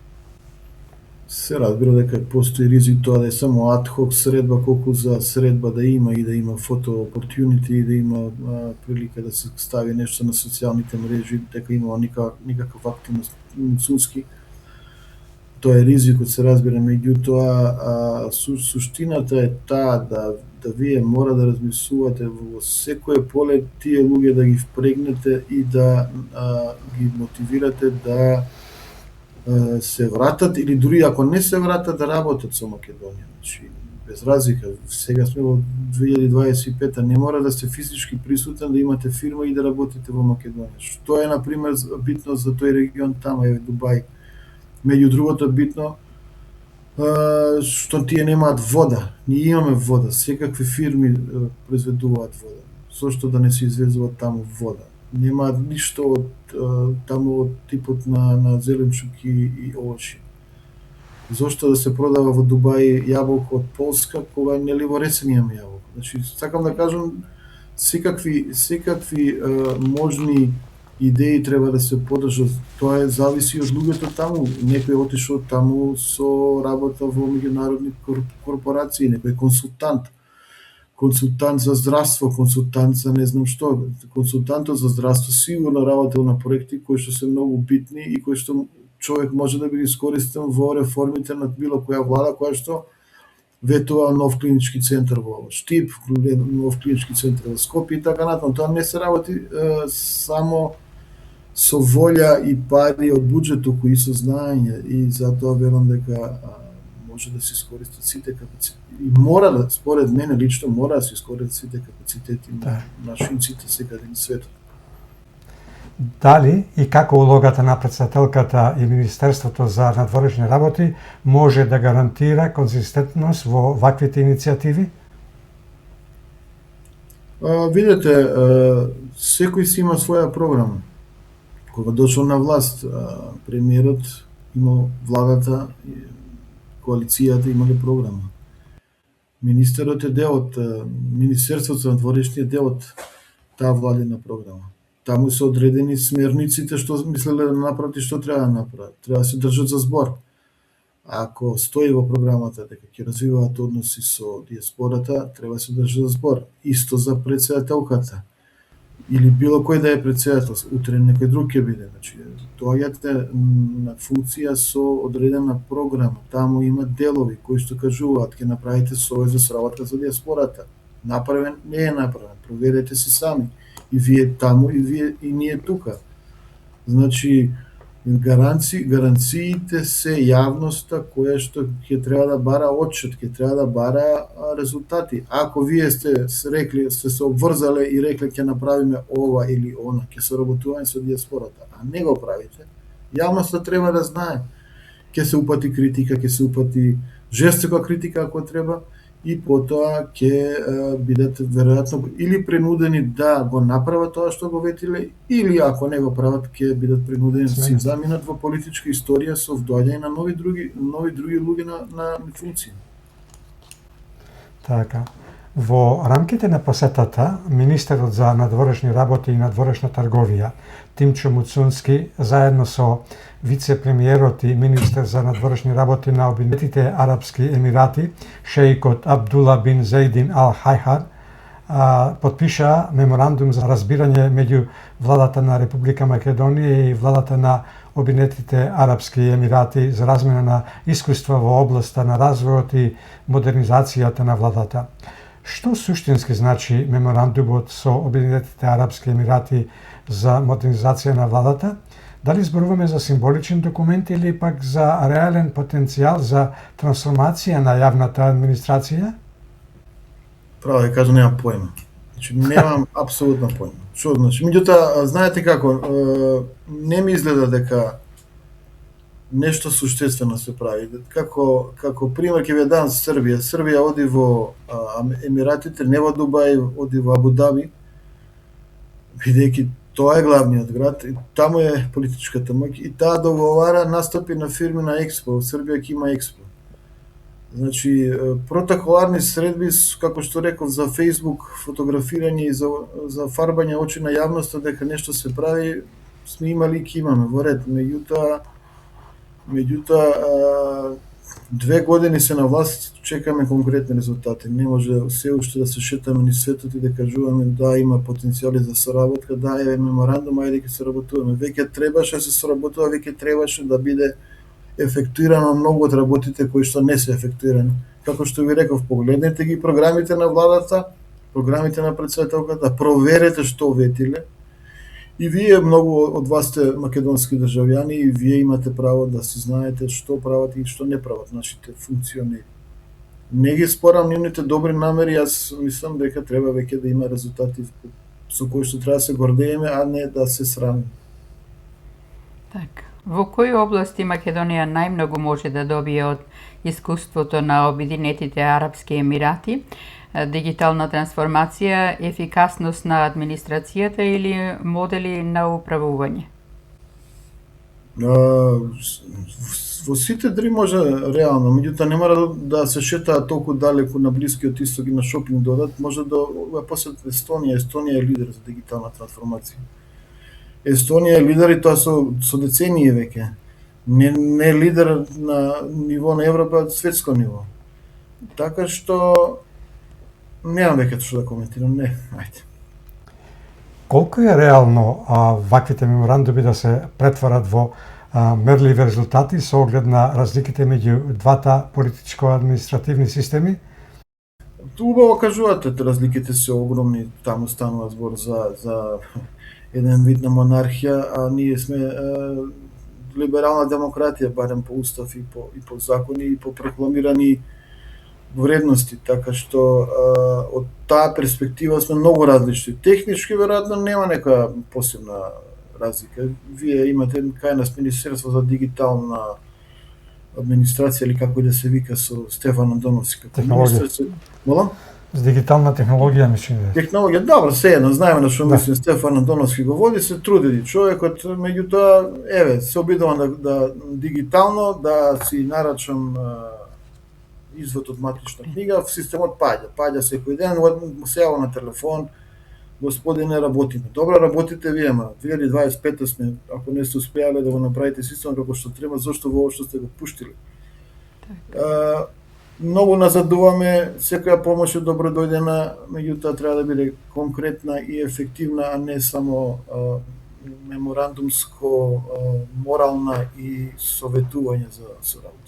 Се разбира дека постои ризик тоа да е само адхок средба, колку за средба да има и да има фото opportunity и да има прилика да се стави нешто на социјалните мрежи, дека има никаква активност судски. Тоа е ризикот, се разбира, меѓутоа суштината е таа да вие мора да размислувате во секое поле тие луѓе да ги впрегнете и да ги мотивирате да се вратат, или дури ако не се вратат, да работат со Македонија. Значи, без разлика, сега сме во 2025, не мора да сте физички присутен, да имате фирма и да работите во Македонија. Што е, например, битно за тој регион тама, е Дубај. Меѓу другото битно, што тие немаат вода. Ние имаме вода, секакви фирми произведуваат вода. Зошто да не се извезуваат таму вода? Немаат ништо од таму од типот на зеленчуки и овошје. Зошто да се продава во Дубај јаболко од Полска, кога нели во Ресен имаме јаболко? Значи, сакам да кажам, секакви можни идеи треба да се подржат. Тоа зависи од луѓето таму. Некој отишол таму со работа во меѓународни корпорации, некој консултант за здравство, консултант за не знам што, консултантот за здравство сигурно работел на проекти кои што се многу битни и кои што човек може да биде искористен во реформите на било која влада која што ветува нов клинички центар во Штип, нов клинички центар во Скопје и така натаму. Тоа не се работи само со волја и пари од буџетот кои со знаење, и затоа верувам дека може да се искористат сите капацитети. И мора да, според мене лично, мора да се искористат сите капацитети на нашинците секаде на светот. Дали и како улогата на претседателката и Министерството за надворешни работи може да гарантира конзистентност во ваквите иницијативи? Видете, секој си има своја програма. Кога дошол на власт, премиерот имал владата, коалицијата имале програма. Министерот е дел од Министерството на дворешниот дел од таа владина програма. Таму се одредени смерниците што мислеле да направат и што треба да направат. Треба да се држат за збор. Ако стои во програмата дека ќе развиваат односи со диаспората, треба да се држат за збор. Исто за претседателката или било кој да е претседател, утре некој друг ќе биде. Значи, доаѓате на функција со одредена програма. Таму има делови кои што кажуваат ќе направите совет за сработка со диаспората. Направен, не е направен. Проверете си сами. И вие таму, и вие и ние тука. Значи, гаранциите се јавноста која што ќе треба да бара отчет, ќе треба да бара резултати. Ако вие сте рекли, сте се обврзале и рекле ќе направиме ова или она, ќе соработуваме со диаспората, а не го правите, јавноста треба да знае. Ќе се упати критика, ќе се упати жестока критика ако треба, и потоа ќе бидат веројатно или принудени да го направат тоа што го ветиле, или ако не го прават ќе бидат принудени да се заминат во политичка историја со вдоаѓање на нови други луѓе на функции. Така. Во рамките на посетата, министерот за надворешни работи и надворешна трговија Тимчо Муцунски заедно со вице-премиерот и министер за надворешни работи на Обединетите Арапски Емирати, шеикот Абдула бин Зейдин Ал Хајхар, потпишаа меморандум за разбирање меѓу владата на Република Македонија и владата на Обединетите Арапски Емирати за размена на искуства во областа на развојот и модернизацијата на владата. Што суштински значи меморандумот со Обединетите Арапски Емирати за модернизација на владата? Дали зборуваме за символичен документ или пак за реален потенцијал за трансформација на јавната администрација? Право да кажам, немам појма. Значи, немам апсолутно појма. Што значи? Меѓутоа, знаете како, не ми изгледа дека нешто суштествено се прави. Како пример ќе ви дам Србија. Србија оди во Емиратите, не во Дубај, оди во Абу Даби, бидејќи тоа е главниот град, и таму е политичката моќ, и таа договара настапи на фирми на Експо. Србија ќе има Експо. Значи, протоколарни средби, како што реков, за Facebook, фотографирање и за фарбање очи на јавноста дека нешто се прави, сме имали и ќе имаме во ред. Меѓутоа, 2 години се на власт, чекаме конкретни резултати. Не може се уште да се шетаме низ светот и да кажуваме да има потенцијали за соработка, да е меморандум, ајде ќе соработуваме. Веќе требаше да се соработува, веќе требаше да биде ефектуирано многу од работите кои што не се ефектуирани. Како што ви реков, погледнете ги програмите на владата, програмите на претседателката, проверете што ветиле. И вие, многу од вас сте македонски државјани, и вие имате право да си знаете што прават и што не прават нашите функционери. Не ги спорам нивните добри намери, јас мислам дека треба веќе да има резултати со кои што треба да се гордееме, а не да се срамиме. Така. Во кои области Македонија најмногу може да добие од искуството на Обединетите Арапски Емирати? Дигитална трансформација, ефикасност на администрацијата или модели на управување? Во сите дри може реално, меѓутоа не мора да се шетаат толку далеку на Блискиот исток и на шопинг додат, може да посетат Естонија. Естонија е лидер за дигитална трансформација. Естонија е лидер и тоа со децении веќе. Не лидер на ниво на Европа, а светско ниво. Така што немам веќе што да коментирам, не, ајде. Колку е реално ваквите меморандуми да се претварат во мерливи резултати со оглед на разликите меѓу двата политичко-административни системи? Убаво кажувате, разликите се огромни, таму станува збор за еден вид на монархија, а ние сме либерална демократија, барем по устав и по закони и по прокламирани вредности, така што од таа перспектива сме многу различни. Технички веројатно нема нека посебна разлика. Вие имате кај нас Министерство за дигитална администрација или како да се вика со Стефан Андоновски како министер. Молам? С дигитална технологија мислам. Технологија, добро, едно, знаеме на што мислим, Стефан Антоновски го води, се труди човекот, меѓутоа, еве, се обидувам да дигитално, да си нарачам извод од матична книга, системот паѓа секој ден, се јава на телефон, господине, работиме. Добро работите вие, ама 2025 сме, ако не сте успеале да го направите системот како што треба, зошто во што сте го пуштиле? Многу назадуваме, секоја помош е добро дојдена, меѓутоа треба да биде конкретна и ефективна, а не само меморандумско, морална и советување за соработа.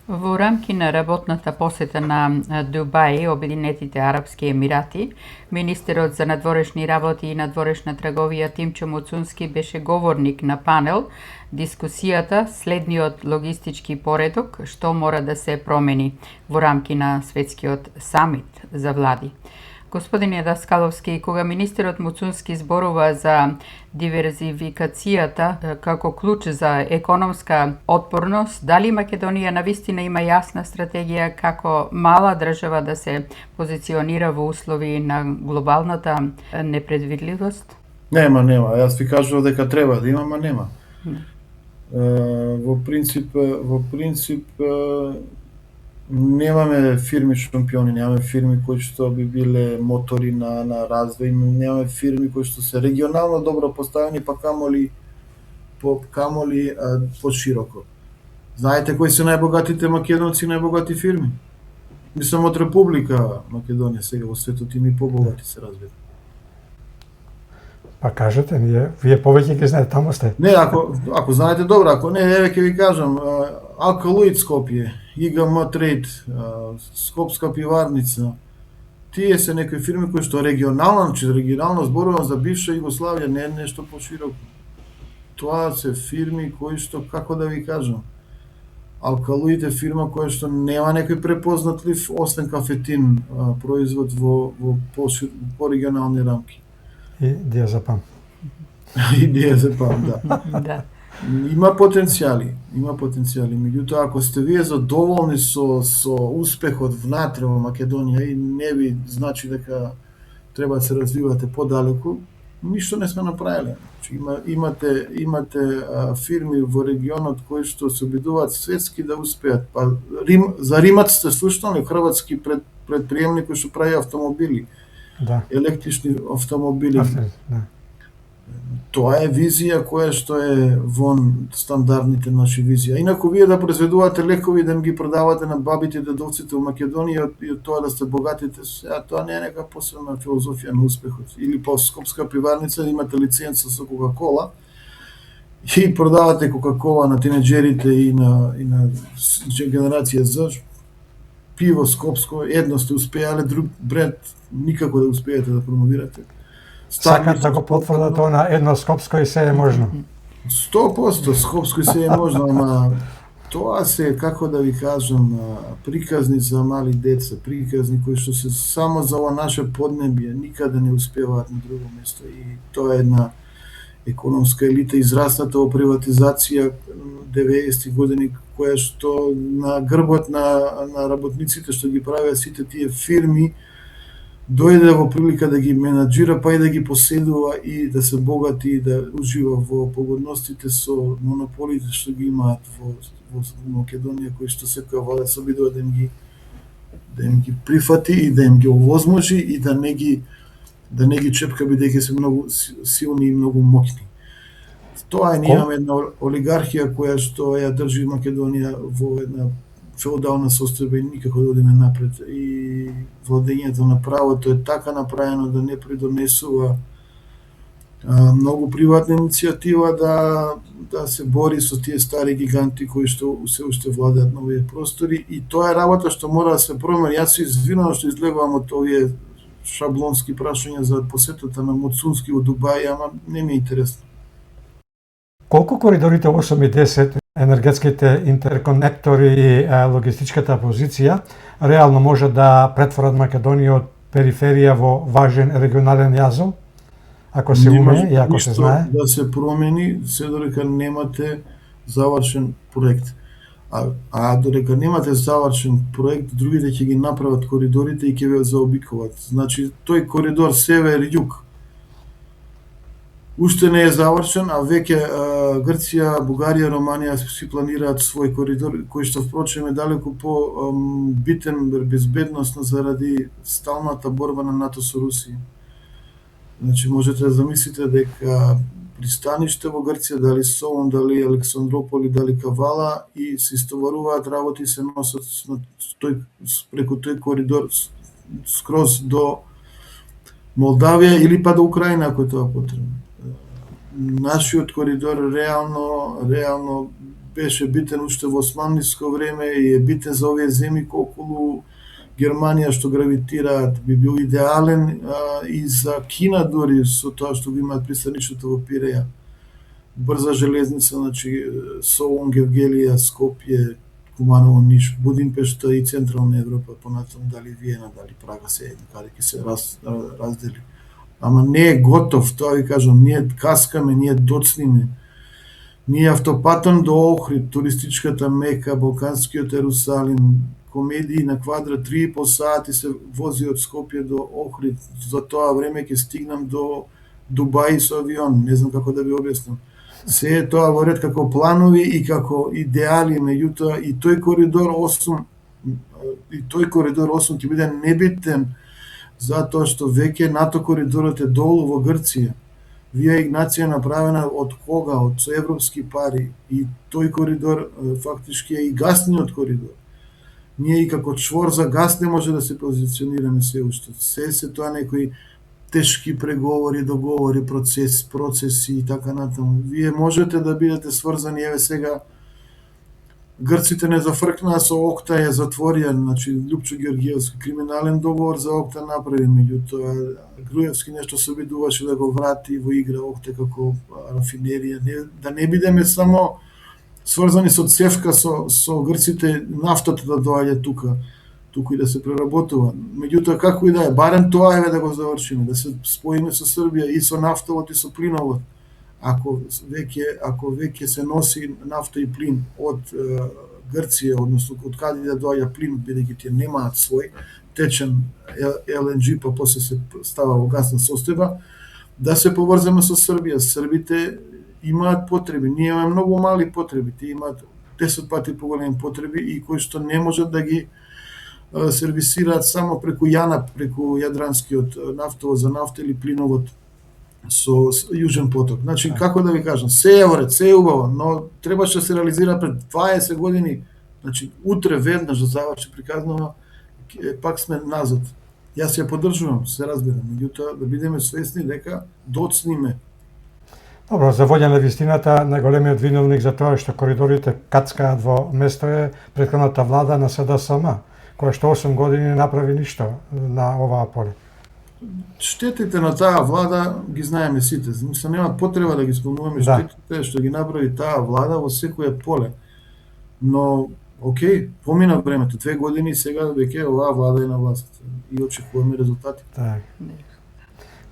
Во рамки на работната посета на Дубај и Обединетите Арапски Емирати, министерот за надворешни работи и надворешна трговија Тимчо Муцунски беше говорник на панел дискусијата следниот логистички поредок што мора да се промени во рамки на светскиот самит за влади. Господине Даскаловски, кога министерот Муцунски зборува за диверзификацијата како клуч за економска отпорност, дали Македонија навистина има јасна стратегија како мала држава да се позиционира во услови на глобалната непредвидливост? Нема. Јас ви кажував дека треба да има, ама нема. Во принцип немаме фирми шампиони, немаме фирми кои што би биле мотори на развој, немаме фирми кои што се регионално добро поставени, па камоли пошироко. Знаете кои се најбогатите македонци и најбогати фирми? Мислам од Република Македонија сега во светот и ми побогати се разбира. Па кажете, вие повеќе ги знаете, таму сте. Не, ако знаете добро, ако не, еве ќе ви кажам, Алкалоид Скопје, ИГМ Трейд, Скопска пиварница, тие се некои фирми кои што регионално зборувам за бивша Југославија, не е нешто пошироко. Тоа се фирми кои што, како да ви кажам, Алкалоид е фирма која што нема некој препознатлив, освен кафетин, производ во регионални рамки. И диазепам. Да. Има потенцијали, меѓутоа ако сте вие задоволни со успехот внатре во Македонија и не ви значи дека треба да се развивате подалеку, ништо не сме направиле. Имате фирми во регионот кои што се обидуваат светски да успеат. Па за Римат сте слушнали, хрватски предприемник кој што прави автомобили. Да. Електрични автомобили. Да. Тоа е визија која што е вон стандардните наши визија. Инаку вие да произведувате лекови да им ги продавате на бабите и дедовците во Македонија и од тоа да сте богатите, тоа не е нека посебна филозофија на успехот. Или по Скопска пиварница имате лиценца со Кока-кола и продавате Кока-кола на тинеџерите и на генерација Z. Пиво скопско, едно сте успеале, друг бренд никако да успеете да промовирате. Сакат да го потврдат тоа на едно скопско и се е можно. 100% скопско и се е можно, ама тоа се, како да ви кажам, приказни за мали деца, приказни кои што се само за ова наше поднебие, никаде не успеваат на друго место. И тоа е една економска елита израсната во приватизација 90-ти години, која што на грбот на работниците што ги правеа сите тие фирми, дојде во прилика да ги менаџира, па и да ги поседува и да се богати и да ужива во погодностите со монополите што ги имаат во Македонија, кои што секоја влада се обидува да им ги прифати и да им ги овозможи и да не ги чепка бидејќи се многу силни и многу моќни. Тоа е, ние имаме една олигархија која што ја држи Македонија во една феодална состојба и никако да одиме напред. И владењето на правото е така направено да не придонесува многу приватна иницијатива да се бори со тие стари гиганти кои што се уште владеат на овие простори, и тоа е работа што мора да се промени. Јас се извинувам што излегувам од овие шаблонски прашања за посетата на Муцунски во Дубај, ама не ми е интересно. Колку коридорите 8 и 10, енергетските интерконектори и логистичката позиција реално може да претворат Македонија од периферија во важен регионален јазол? Ако се умее и ако се знае? Да се промени, се додека немате завршен проект. А додека немате завршен проект, другите ќе ги направат коридорите и ќе ве заобиколат. Значи, тој коридор север-југ уште не е завршен, а веќе Грција, Бугарија, Романија си планираат свој коридор, кој што впрочем е далеку по битен безбедносно заради сталната борба на НАТО со Русија. Значи, можете да замислите дека пристаниште во Грција, дали Солун, дали Александрополи, дали Кавала, и се истоваруваат работи, се носат преку тој коридор скроз до Молдавија или па до Украина, ако е тоа потребно. Нашиот коридор реално беше битен уште во османлиско време и е битен за овие земји околу Германија што гравитираат, би бил идеален и за Кина дури со тоа што го имаат пристанишето во Пиреја. Брза железница, значи Солун, Гевгелија, Скопје, Куманово, Ниш, Будимпешта и Централна Европа, понатаму дали Виена, дали Прага, се едно, каде ќе се раздели. Ама не е готов, тоа ви кажам, ние каскаме, ние доцниме. Ние автопатон до Охрид, туристичката Мека, Балканскиот Ерусалим, комедии на квадрат 3,5 сати се вози од Скопје до Охрид. За тоа време ќе стигнам до Дубај со авион, не знам како да ви објаснам. Се е тоа во ред како планови и како идеали, меѓутоа и тој коридор 8 ќе биде небитен затоа што веќе НАТО коридорот е долу во Грција. Вија Игнација направена од кога? Од со европски пари. И тој коридор фактички е и гасниот коридор. Ние и како чвор за гас не може да се позиционираме се уште. Се тоа некои тешки преговори, договори, процеси и така натаму. Вие можете да бидете сврзани, еве сега Грците не зафркнаа со Окта, ја затворија, значи Лјупчо Георгиевски криминален договор за Окта направи, меѓутоа Груевски нешто се обидуваше да го врати во игра Окта како рафинерија. Да не бидеме само сврзани со цевка со грците, нафтата да доаѓа туку и да се преработува. Меѓутоа како и да е, барем тоа еве да го завршиме, да се споиме со Србија и со нафтовод и со плиновод. Ако веќе се носи нафта и плин од Грција, односно од каде да доаѓа плин, бидејќи тие немаат свој течен LNG, па после се става во гасна состојба, да се поврземе со Србија. Србите имаат потреби, ние имаме многу мали потреби, тие имаат 10 пати поголеми потреби и кои што не можат да ги сервисираат само преку ЈАНАП, преку Јадранскиот нафтовод за нафта или плиновод со Јужен поток. Значи, како да ви кажам, се е вред, се е убаво, но требаше да се реализира пред 20 години. Значи, утре веднаш да заврши приказнава, пак сме назад. Јас ја поддржувам, се разбирам, меѓутоа да бидеме свесни дека доцниме. Добро, за воѓа на вистината, најголемиот виновник за тоа што коридорите кацкаат во место е претходната влада на СДСМ, која што 8 години не направи ништо на оваа поле. Штетите на таа влада ги знаеме сите. Мислам, нема потреба да ги спомнуваме штетите што ги направи таа влада во секое поле. Но, окей, помина времето, 2 години, сега веќе оваа влада е на власт и очекуваме резултати. Так.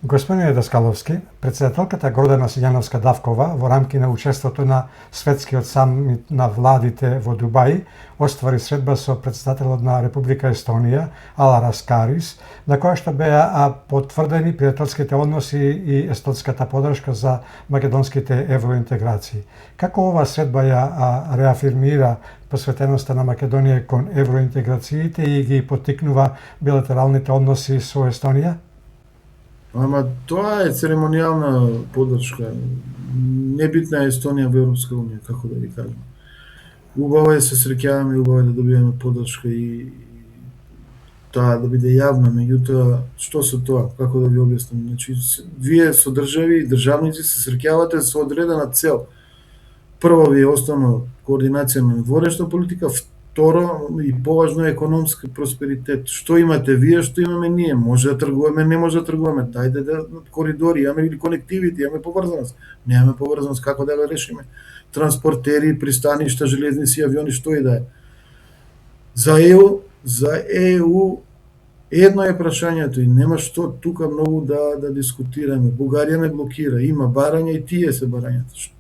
Господине Даскаловски, председателката Гордана Сињановска-Давкова во рамки на учеството на Светскиот самит на владите во Дубај оствари средба со председателот на Република Естонија, Аларас Карис, на која што беа потврдени пријателските односи и естонската поддршка за македонските евроинтеграции. Како ова средба ја реафирмира посветеноста на Македонија кон евроинтеграциите и ги поттикнува билатералните односи со Естонија? Ама тоа е церемонијална поддршка. Небитна е Естонија во Европска унија, како да ви кажам. Убаво е се среќаваме, убаво е да добиваме поддршка и таа да биде јавна, меѓутоа што со тоа, како да ви објаснам? Значи, вие со држави и државници се среќавате со одредена цел. Прво ви е основно координација на надворешна политика, второ и поважно е економски просперитет. Што имате вие, што имаме ние? Може да тргуваме, не може да тргуваме. Дајде да коридори, имаме или конективити, имаме поврзаност. Немаме поврзаност, како да го решиме? Транспортери, пристаништа, железници, авиони, што и да е. За ЕУ едно е прашањето и нема што тука многу да дискутираме. Бугарија не блокира, има барања и тие се барањата.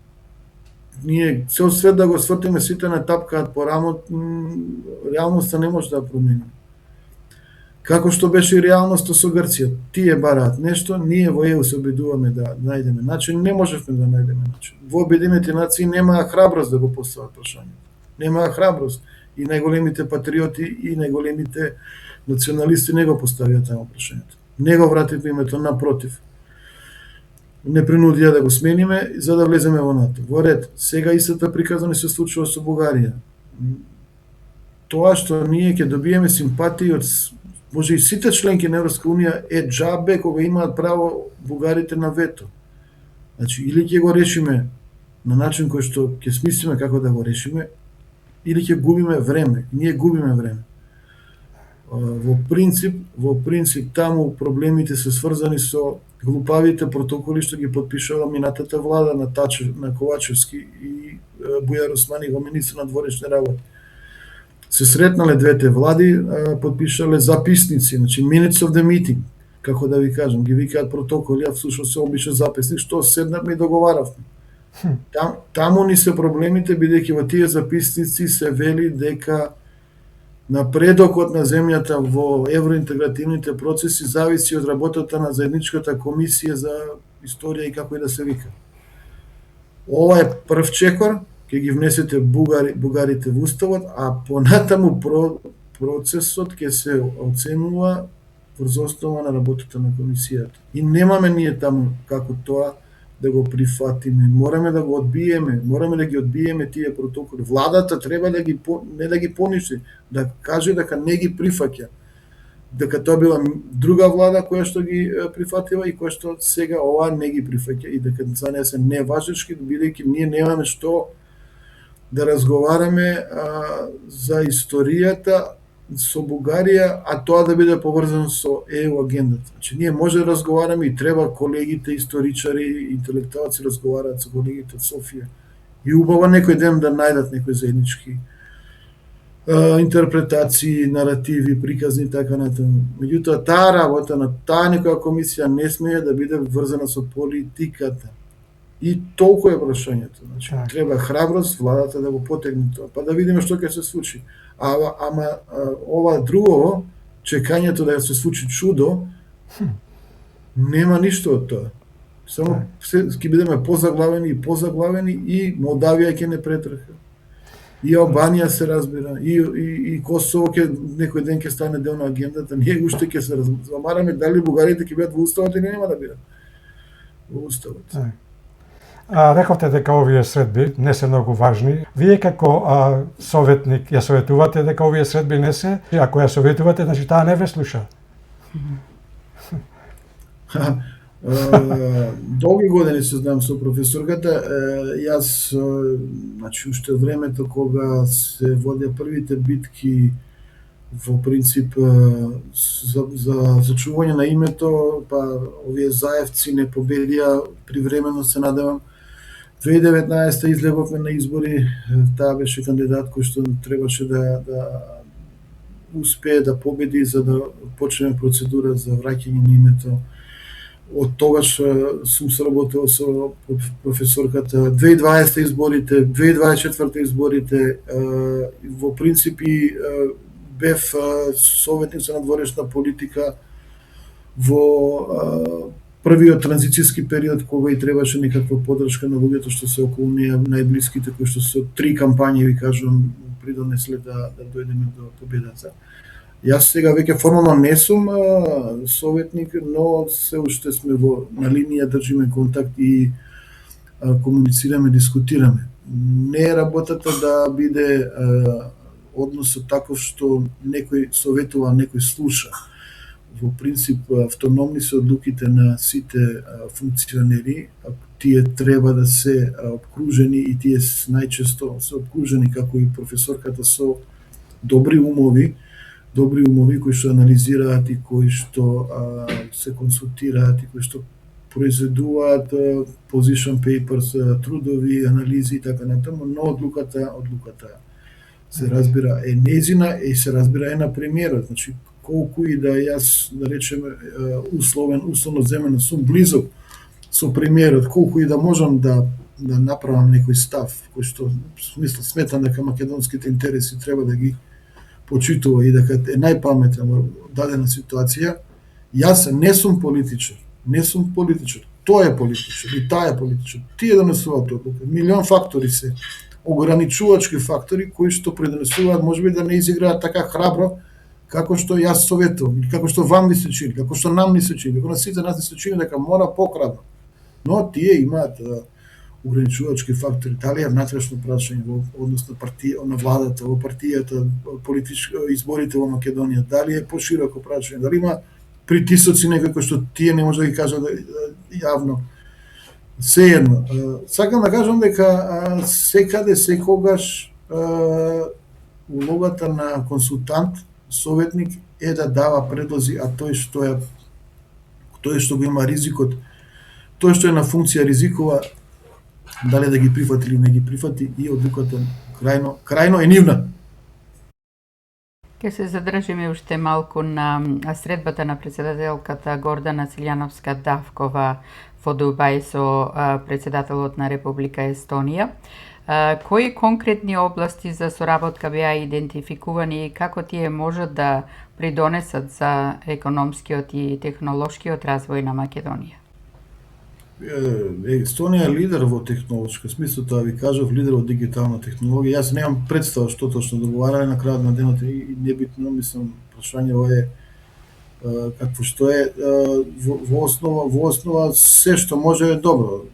ние цел свет да го свртиме сите на тапкаат по рамо, реалноста не може да ја промениме. Како што беше и реалноста со Грција. Тие бараат нешто, ние во ЕУ се обидуваме да најдеме начин, не можевме да најдеме начин. Во Обединените нации немаа храброст да го постават прашањето. Немаа храброст. И најголемите патриоти и најголемите националисти не го поставија тамо прашањето. Не го вративме името, напротив. Не принудија да го смениме за да влеземе во НАТО. Во ред, сега истата приказна се случува со Бугарија. Тоа што ние ќе добиеме симпатии од може и сите членки на Европска унија е џабе кога имаат право бугарите на вето. Значи, или ќе го решиме на начин кој што ќе смислиме како да го решиме, или ќе губиме време. Ние губиме време. Во принцип таму проблемите се сврзани со глупавите протоколи што ги потпишала минатата влада на Ковачевски и Бујар Османи го министр на дворешни работи. Се сретнале двете влади, потпишале записници, значи minutes of the meeting, како да ви кажам, ги викаат протоколи, а всушност се обича записник, што седнавме и договаравме. Таму ни се проблемите, бидејќи во тие записници се вели дека напредокот на земјата во евроинтегративните процеси зависи од работата на заедничката комисија за историја и како и да се вика. Ова е прв чекор, ќе ги внесете бугарите во уставот, а понатаму процесот ќе се оценува врз основа на работата на комисијата. И немаме ние таму како тоа да го прифатиме. Мораме да го одбиеме, мораме да ги одбиеме тие протоколи. Владата треба да ги не да ги поништи, да каже дека не ги прифаќа. Дека тоа била друга влада која што ги прифатила и која што сега ова не ги прифаќа и дека за неа се неважечки, бидејќи ние немаме што да разговараме за историјата со Бугарија, а тоа да биде поврзано со ЕУ агендата. Значи, ние може да разговараме и треба колегите, историчари, интелектуалци разговараат со колегите од Софија. И убаво некој ден да најдат некои заеднички интерпретации, наративи, приказни и така натаму. Меѓутоа, таа работа на таа некоја комисија не смее да биде врзана со политиката. И толку е прашањето. Значи, треба храброст владата да го потегне тоа, па да видиме што ќе се случи. Ама ова друго, чекањето да се случи чудо, нема ништо од тоа. Само ќе бидеме позаглавени и Молдавија ќе не претрка. И Албанија се разбира, и Косово ќе некој ден ќе стане дел на агендата, ние уште ќе се замараме дали бугарите ќе бидат во уставот или нема да бидат во уставот. Рековте дека овие средби не се многу важни. Вие како советник ја советувате дека овие средби не се, и ако ја советувате, значи таа не ве слуша. Долги години се знам со професорката. Јас, значи, уште времето кога се водеа првите битки во принцип за зачување на името, па овие заевци не победија, привремено се надевам. 2019 излеговме на избори, таа беше кандидат кој што требаше да успее да победи за да почнеме процедура за враќање на името. Од тогаш сум соработил со професорката. 2020 изборите, 2024 изборите, во принципи бев советник на дворешна политика во првиот транзицијски период кога и требаше некаква поддршка на луѓето што се околу неа, најблиските кои што со 3 кампањи, ви кажувам, придонесле да дојдеме до победата. Јас сега веќе формално не сум советник, но се уште сме на линија, држиме контакт и комуницираме, дискутираме. Не е работата да биде односот таков што некој советува, некој слуша. Во принцип, автономни се одлуките на сите функционери, тие треба да се обкружени и тие најчесто се обкружени, како и професорката, со добри умови кои што анализираат и кои што се консултираат и кои што произведуваат position papers, трудови, анализи и така натаму, но одлуката се разбира е незина и се разбира е на премиерот. Значи, колку и да јас, да речеме, условно земено сум близок со премиерот, колку и да можам да да направам некој став кој што сметам дека македонските интереси треба да ги почитува и дека е најпаметен во дадена ситуација. Јас не сум политичар, тој е политичар и таа е политичар. Тие донесуваат одлука. Милион фактори се, ограничувачки фактори кои што придонесуваат можеби да не изиграат така храбро како што јас советувам, како што вам ви се чини, како што нам ни се чини, како на сите нас ни се чини дека мора похрабро. Но тие имаат ограничувачки фактори, дали е внатрешно прашање во однос на партија, на владата, во партијата, изборите во Македонија, дали е пошироко прашање, дали има притисоци некои кои што тие не може да ги кажат јавно. Сеедно, сакам да кажам дека секаде, секогаш улогата на консултант, советник е да дава предлози, а тој што го има ризикот, тој што е на функција ризикува дали да ги прифати или не ги прифати, и одлуката крајно е нивна. Ке се задржиме уште малку на средбата на председателката Гордана Силјановска-Давкова во Дубај со председателот на Република Естонија. Кои конкретни области за соработка беа идентификувани и како тие можат да придонесат за економскиот и технолошкиот развој на Македонија? Естонија е лидер во технолошка смисло, тоа ви кажав, лидер во дигитална технологија. Јас немам представа што точно договараме на крајот на денот и небитно, мислам, прашањето е какво што е во основа се што може е добро.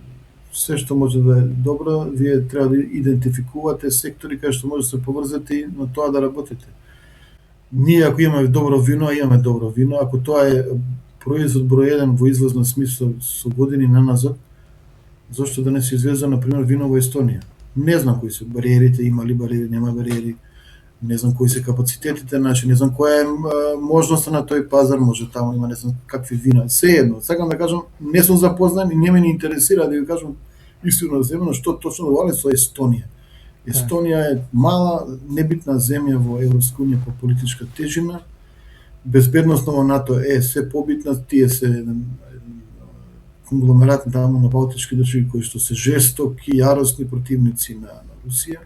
Се што може да е добро, вие треба да идентификувате сектори кај што може да се поврзате и на тоа да работите. Ние ако имаме добро вино, ако тоа е производ број 1 во извозна смисла со години наназад, зошто да не се извезе, например, вино во Естонија? Не знам кои се бариерите, има ли бариери, нема бариери, не знам кои се капацитетите наши, не знам која е можноста на тој пазар, може таму има не знам какви вина. Сеедно, сакам да кажам, не сум запознан и не ме интересира да ви кажам истина земјано што точно довале со Естонија. Естонија е мала, небитна земја во Европска унија по политичка тежина. Безбедносно во НАТО е се побитна, тие се конгломерат таму на балтички држави кои што се жестоки, јаросни противници на Русија.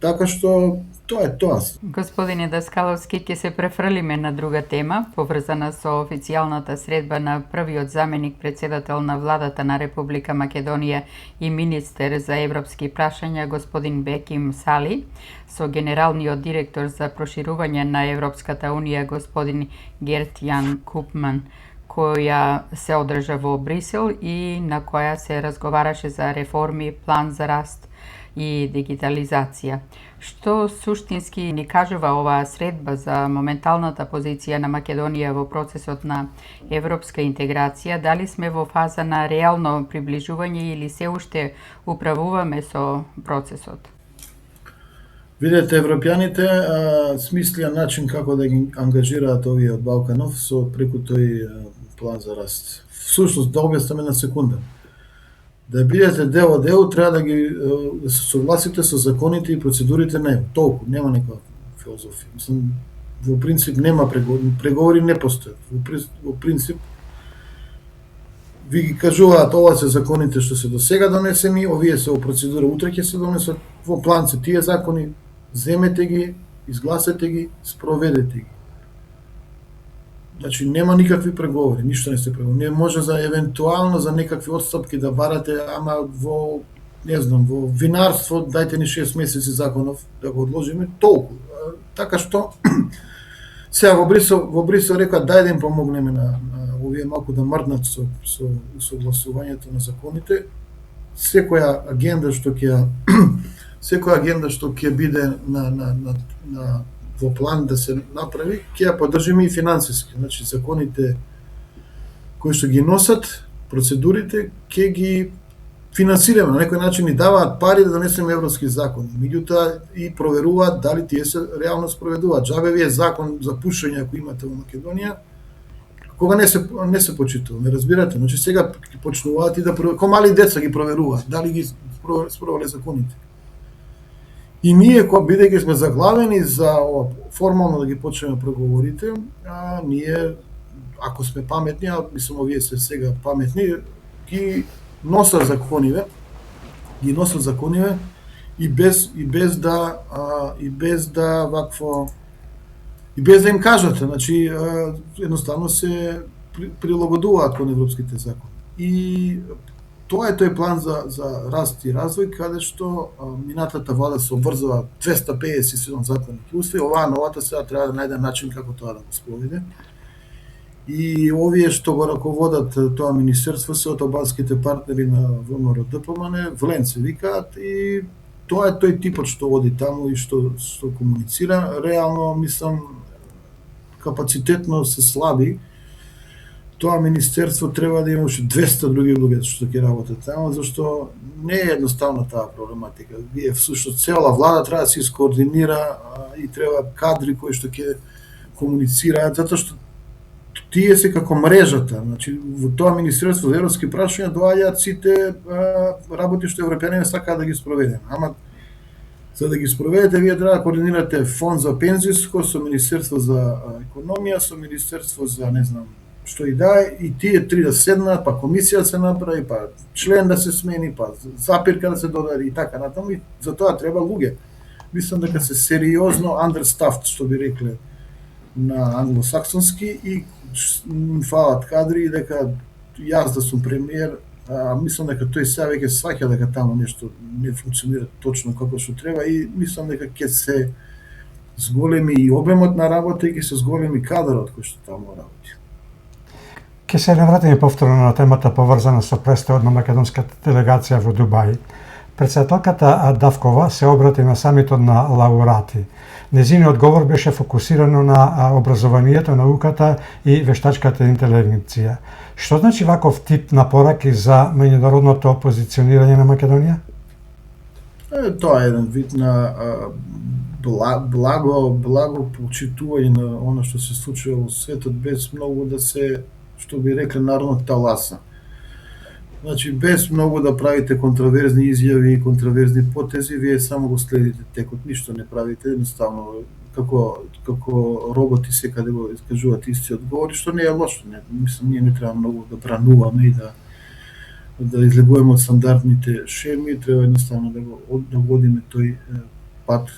Така што тоа е тоа. Господине Даскаловски, ќе се префрлиме на друга тема, поврзана со официјалната средба на првиот заменик председател на владата на Република Македонија и министер за европски прашања господин Беким Сали со генералниот директор за проширување на Европската унија господин Герт Јан Купман, која се одржа во Брисел и на која се разговараше за реформи, план за раст и дигитализација. Што суштински ни кажува оваа средба за моменталната позиција на Македонија во процесот на европска интеграција? Дали сме во фаза на реално приближување или се уште управуваме со процесот? Видете, европјаните смислија начин како да ги ангажираат овие од Балканов со преку тој план за раст. Всушност, да објаснам една секунда. Да бидете дел од ЕУ, треба да се согласите со законите и процедурите на ЕУ. Толку, нема некоја филозофија. Мислам, во принцип нема преговори не постојат. Во принцип ви ги кажуваат ова се законите што се до сега донесени, овие се во процедура, утре ќе се донесат, во план се тие закони, земете ги, изгласете ги, спроведете ги. Значи нема никакви преговори, ништо не се преговори. Не може за евентуално за некакви отстапки да барате, ама во не знам, во винарство дајте ни 6 месеци законов да го одложиме, толку. Така што сега во Брисел рекоа дај да им помогнеме на овие малку да мрднат со согласувањето на законите. Секоја агенда што ќе биде во план да се направи, ќе ја поддржиме и финансиски. Значи, законите кои што ги носат, процедурите, ќе ги финансираме. На некој начин ни даваат пари да донесеме европски закони. Меѓутоа и проверуваат дали тие се реално спроведуваат. Джабе ви е закон за пушење ако имате во Македонија, кога не се почитува, не разбирате. Значи сега ги почнуваат и да ко мали деца ги проверуваат дали ги спровале законите. И ние, бидејќи сме заглавени за формално да ги почнеме преговорите, ние, ако сме паметни, а мислам овие се сега паметни, ги носат закониве, и без да им кажате, значи едноставно се прилагодуваат кон европските закони. И тоа е тој план за раст и развој, каде што минатата влада се обврзува 257 закони ќе усвои, оваа новата сега треба да најде начин како тоа да го спроведе. И овие што го раководат тоа министерство се од албанските партнери на ВМРО ДПМН, ВЛЕН се викаат, и тоа е тој типот што оди таму и што комуницира. Реално, мислам, капацитетно се слаби. Тоа министерство треба да има уште 200 други луѓе што ќе работат таму, зашто не е едноставна таа проблематика. Вие всушност цела влада треба да се искоординира и треба кадри кои што ќе комуницираат, затоа што тие се како мрежата. Значи во тоа министерство за европски прашања доаѓаат сите работи што европјаните сакаат да ги спроведат. Ама за да ги спроведете, вие треба да координирате фонд за пензиско со министерство за економија, со министерство за не знам што и да е, и тие три да седнат, па комисија да се направи, па член да се смени, па запирка да се додаде и така натаму, и за тоа треба луѓе. Мислам дека се сериозно understaffed, што би рекле на англосаксонски, и фалат кадри, и дека јас да сум премиер, мислам дека тој сега веќе сваќа дека таму нешто не функционира точно како што треба, и мислам дека ќе се зголеми и обемот на работа и ќе се зголеми кадрот кој што таму работи. Ке се навратиме повторно на темата поврзана со престојот на македонската делегација во Дубај. Председателката Давкова се обрати на самитот на лаурати. Незиниот говор беше фокусирано на образованието, науката и вештачката интелигенција. Што значи ваков тип на пораки за меѓународното позиционирање на Македонија? Тоа е еден вид на благо почитување на оно што се случува во светот, без многу да се, што би рекле народно, таласа. Значи, без многу да правите контраверзни изјави и контраверзни потези, вие само го следите текот, ништо не правите, едноставно како роботи секаде го искажуваат истиот говори, што не е лошо. Мислам, ние не треба многу да брануваме и да излегуваме од стандардните шеми, треба едноставно да водиме тој пат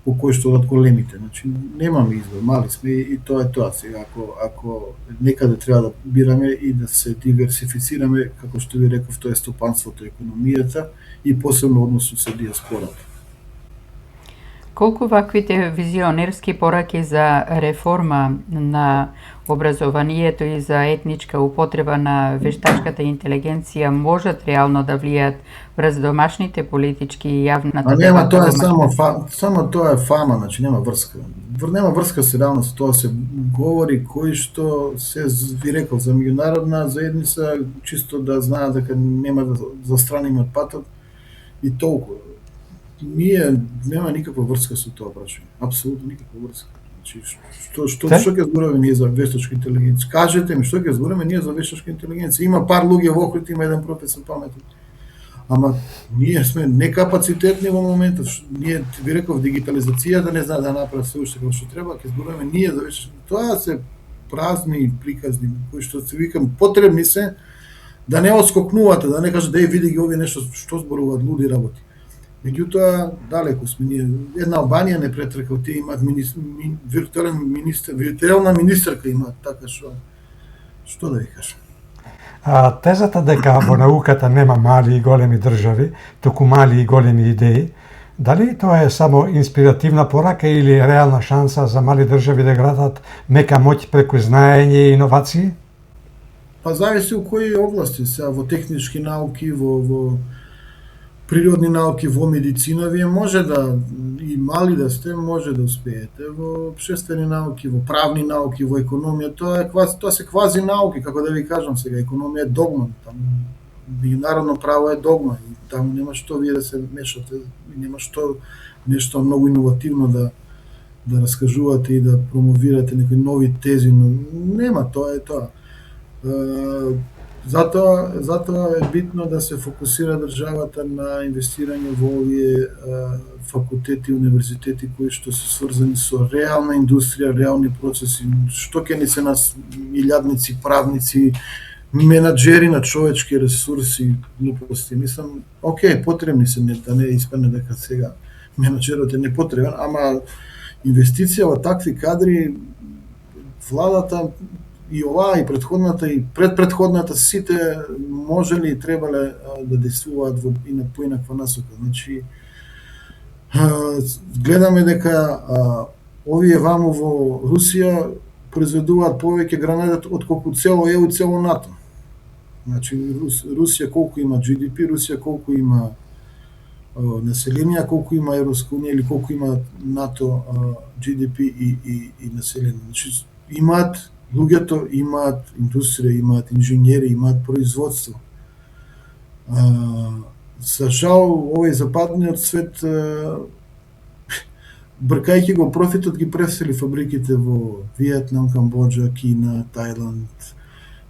по кој што одат големите. Значи, немаме избор, мали сме, и тоа е тоа. Сега, ако некаде треба да бираме и да се диверсифицираме, како што ви реков, тоа е стопанството, економијата и посебно односот со диаспората. Колку ваквите визионерски пораки за реформа на образованието и за етничка употреба на вештачката интелигенција можат реално да влијаат врз домашните политички и јавната дебата? Нема, тоа е само тоа е фама, значи нема врска. Нема врска се реално со тоа се говори, кои што се ви рекол за меѓународна заедница, чисто да знаат дека нема да застраниме од патот и толку. Ние нема никаква врска со тоа прашање. Апсолутно никаква врска. Значи, што ќе зборуваме ние за вештачка интелигенција? Кажете ми, што ќе зборуваме ние за вештачка интелигенција? Има пар луѓе во окрут, има еден професор паметен. Ама ние сме некапацитетни во моментот. Ние, ви реков, дигитализацијата не знае да направи се уште како што треба, ќе зборуваме ние за вештачка. Тоа се празни приказни, кои што се викам потребни се да не отскокнувате, да не кажете да види ги овие нешто што зборуваат луди работи. Меѓутоа, далеко сме ние. Една Албанија не претркал, тие имаат виртуелна министерка имаат, така што да ви кажам. Тезата дека во науката нема мали и големи држави, туку мали и големи идеи, дали тоа е само инспиративна порака или реална шанса за мали држави да градат мека моќ преку знаење и иновации? Па зависи у кои области, сега во технички науки, во природни науки, во медицина, вие може да, и мали да сте, може да успеете. Во општествени науки, во правни науки, во економија, тоа се квази науки, како да ви кажам сега, економија е догма, таму меѓународно право е догма, и таму нема што вие да се мешате, нема што нешто многу иновативно да раскажувате и да промовирате некои нови тези, но нема, тоа е тоа. Затоа е битно да се фокусира државата на инвестирање во овие факултети и универзитети кои што се сврзани со реална индустрија, реални процеси, што ќе ни се нас илјадници, правници, менаџери на човечки ресурси, глупости. Мислам, окей, потребни се, да не испадне дека сега менаџерот е непотребен, ама инвестиција во такви кадри, владата и оваа и предходната и предпредходната сите можеле и требале да действуваат во поинаква насока. Значи, гледаме дека овие ваму во Русија произведуваат повеќе гранати отколку цело ЕУ и цело НАТО. Значи, Русија колку има GDP, Русија колку има население, колку има Европска унија или колку има НАТО GDP и население. Значи, имаат луѓето, имаат индустрија, имаат инженери, имаат производство. За жал, овој западниот свет, бркајќи го профитот, ги пресели фабриките во Виетнам, Камбоџа, Кина, Тајланд.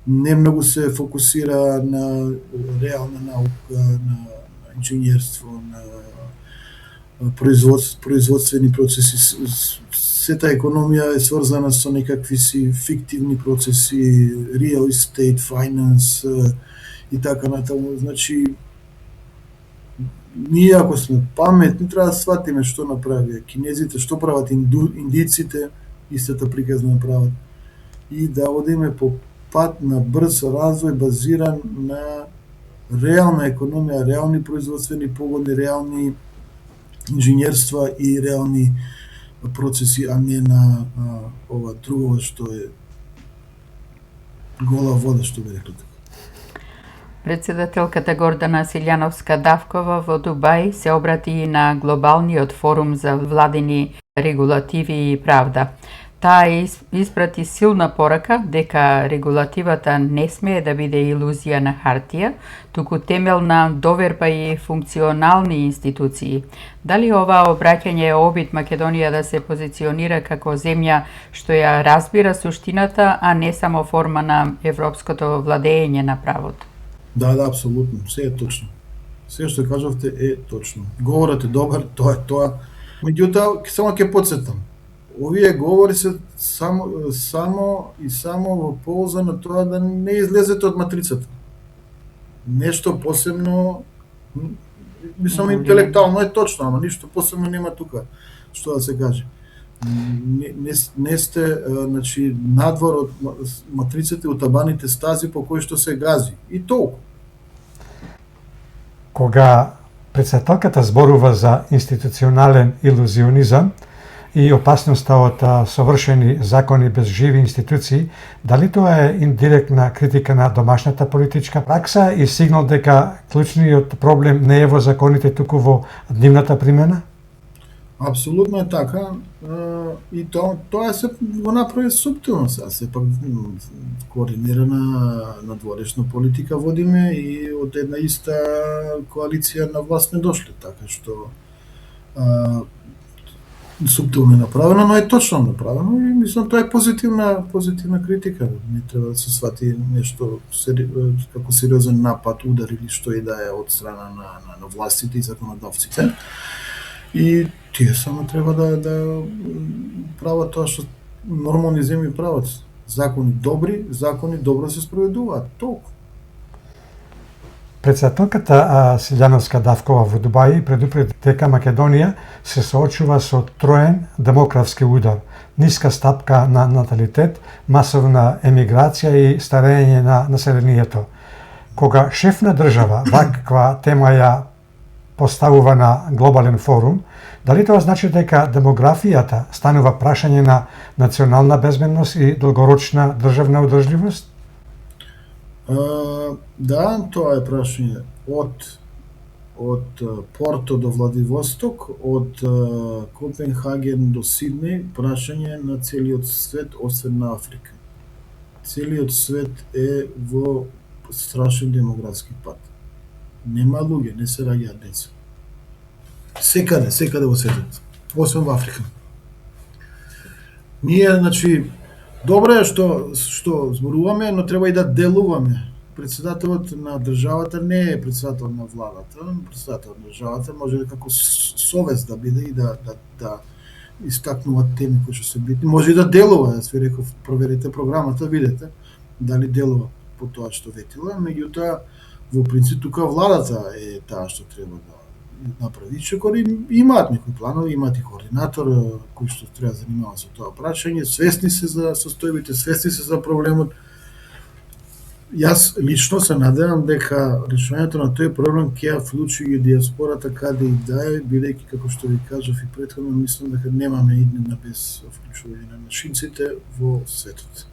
Не многу се фокусира на реална наука, на инженерство, на производствени процеси. Сета економија е сврзана со некакви си фиктивни процеси, real estate, finance и така натаму. Значи, ние ако сме паметни, треба да сватиме што направија кинезите, што прават индиците, истата приказна направат. И да одиме по пат на брз развој базиран на реална економија, реални производствени погони, реални инженерства и реални процеси, а не на ова друго што е гола вода, што би рекло. Председателката Гордана Силјановска-Давкова во Дубај се обрати и на глобалниот форум за владини регулативи и правда. Таа испрати силна порака дека регулативата не смее да биде илузија на хартија, туку темел на доверба и функционални институции. Дали ова обраќање е обид Македонија да се позиционира како земја што ја разбира суштината, а не само форма на европското владење на правото? Да, апсолутно, се е точно. Се што кажавте е точно. Говорот е добар, тоа е тоа. Меѓутоа, само ќе потсетам. Овие говори се само во полза на тоа да не излезете од матрицата. Нешто посебно, мислам, интелектуално е точно, ама ништо посебно нема тука, што да се каже. Не сте, значи, надвор од матрицата и утабаните стази по кои што се гази. И толку. Кога председателката зборува за институционален илузионизам и опасноста од совршени закони без живи институции, дали тоа е индиректна критика на домашната политичка пракса и сигнал дека клучниот проблем не е во законите, туку во дневната примена? Апсолутно е така. И тоа се го направи суптилно. Сега сепак координирана надворешна политика водиме и од една иста коалиција на власт не дошле, така што суптилно е направено, но е точно направено и мислам тоа е позитивна критика. Не треба да се свати нешто како сериозен напад, удар или што и да е од страна на властите и законодавците. И тие само треба да прават тоа што нормални земји прават. Закони добро се спроведуваат. Толку. Председателката Силјановска-Давкова во Дубај предупреди дека Македонија се соочува со троен демографски удар, ниска стапка на наталитет, масовна емиграција и старење на населението. Кога шеф на држава ваква тема ја поставува на глобален форум, дали тоа значи дека демографијата станува прашање на национална безбедност и долгорочна државна одржливост? Да, тоа е прашање од Порто до Владивосток, од Копенхаген до Сиднеј, прашање на целиот свет, освен на Африка. Целиот свет е во страшен демографски пат. Нема луѓе, не се раѓаат деца. Секаде во светот, освен во Африка. Ние, значи, добро е што зборуваме, но треба и да делуваме. Председателот на државата не е председател на владата, председател на државата може како совест да биде и да истакнува теми кои што се битни. Може и да делува, јас ви реков, проверите програмата, видете дали делува. по тоа што ветила, меѓутоа во принцип тука владата е таа што треба да направи. Чекори имаат некои планови, имаат и координатор кој што треба да занимава со тоа прашање, свесни се за состојбите, свесни се за проблемот. Јас лично се надевам дека решувањето на тој проблем ќе ја вклучи и диаспората каде и да е, бидејќи како што ви кажав и претходно, мислам дека немаме иднина без вклучување на нашинците во светот.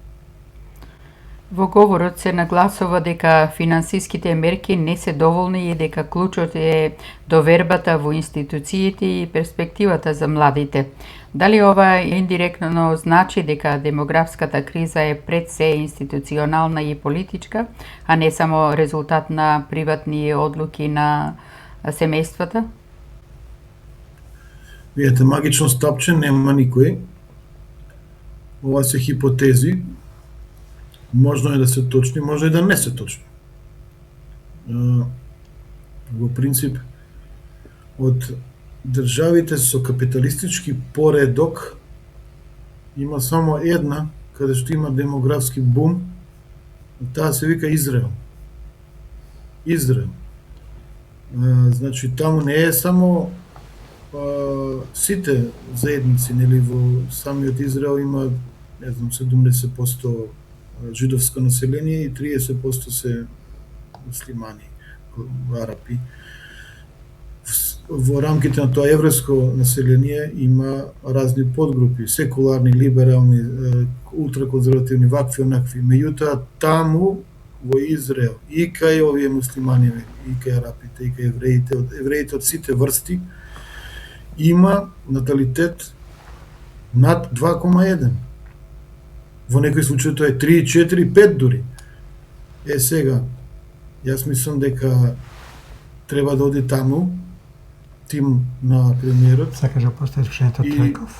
Во говорот се нагласува дека финансиските мерки не се доволни и дека клучот е довербата во институциите и перспективата за младите. Дали ова индиректно значи дека демографската криза е пред се институционална и политичка, а не само резултат на приватни одлуки на семејствата? Видете, магично стапче нема никој. Ова се хипотези. Можно е да се точни, може и да не се точни. Во принцип, од државите со капиталистички поредок има само една каде што има демографски бум, таа се вика Израел. Израел. Значи, таму не е само сите заедници, нели, во самиот Израел има, не знам, 70% жидовско население и 30% се муслимани, арапи. Во рамките на тоа еврејско население има разни подгрупи, секуларни, либерални, ултраконзервативни, вакви, онакви. Меѓутоа, таму во Израел, и кај овие муслимани, и кај арапите, и кај евреите од сите врсти, има наталитет над 2,1. Во некои случаи тоа е 3, 4, 5 дури. Сега, јас мислам дека треба да оди таму тим на премиерот. Сакаш да поставиш прашањето Трајков?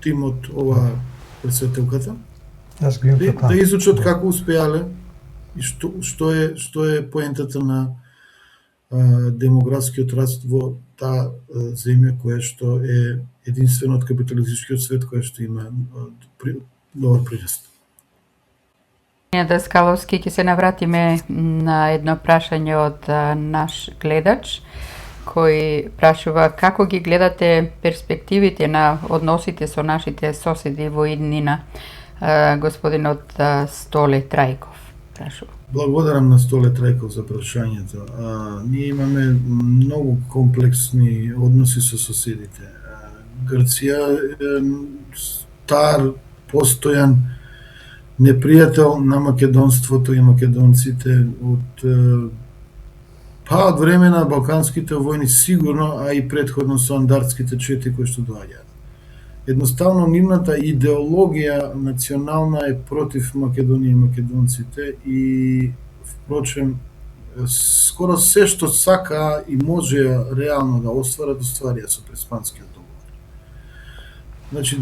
Тимот ова председателката. Јас го имам да изучат како успеале и што е поентата на демографскиот раст во таа земја која што е единствено од капиталистичкиот свет која што има добар прираст. Даскаловски, ќе се навратиме на едно прашање од наш гледач, кој прашува како ги гледате перспективите на односите со нашите соседи во иднина. Господинот Столе Трајков прашува. Благодарам на Столе Трајков за прашањето. Ние имаме многу комплексни односи со соседите. Грција е стар, постојан непријател на македонството и македонците од време на балканските војни сигурно, а и претходно со андартските чети кои што доаѓаат. Едноставно нивната идеологија национална е против Македонија и македонците и впрочем скоро се што сака и може реално да остварат со Преспанскиот договор. Значи,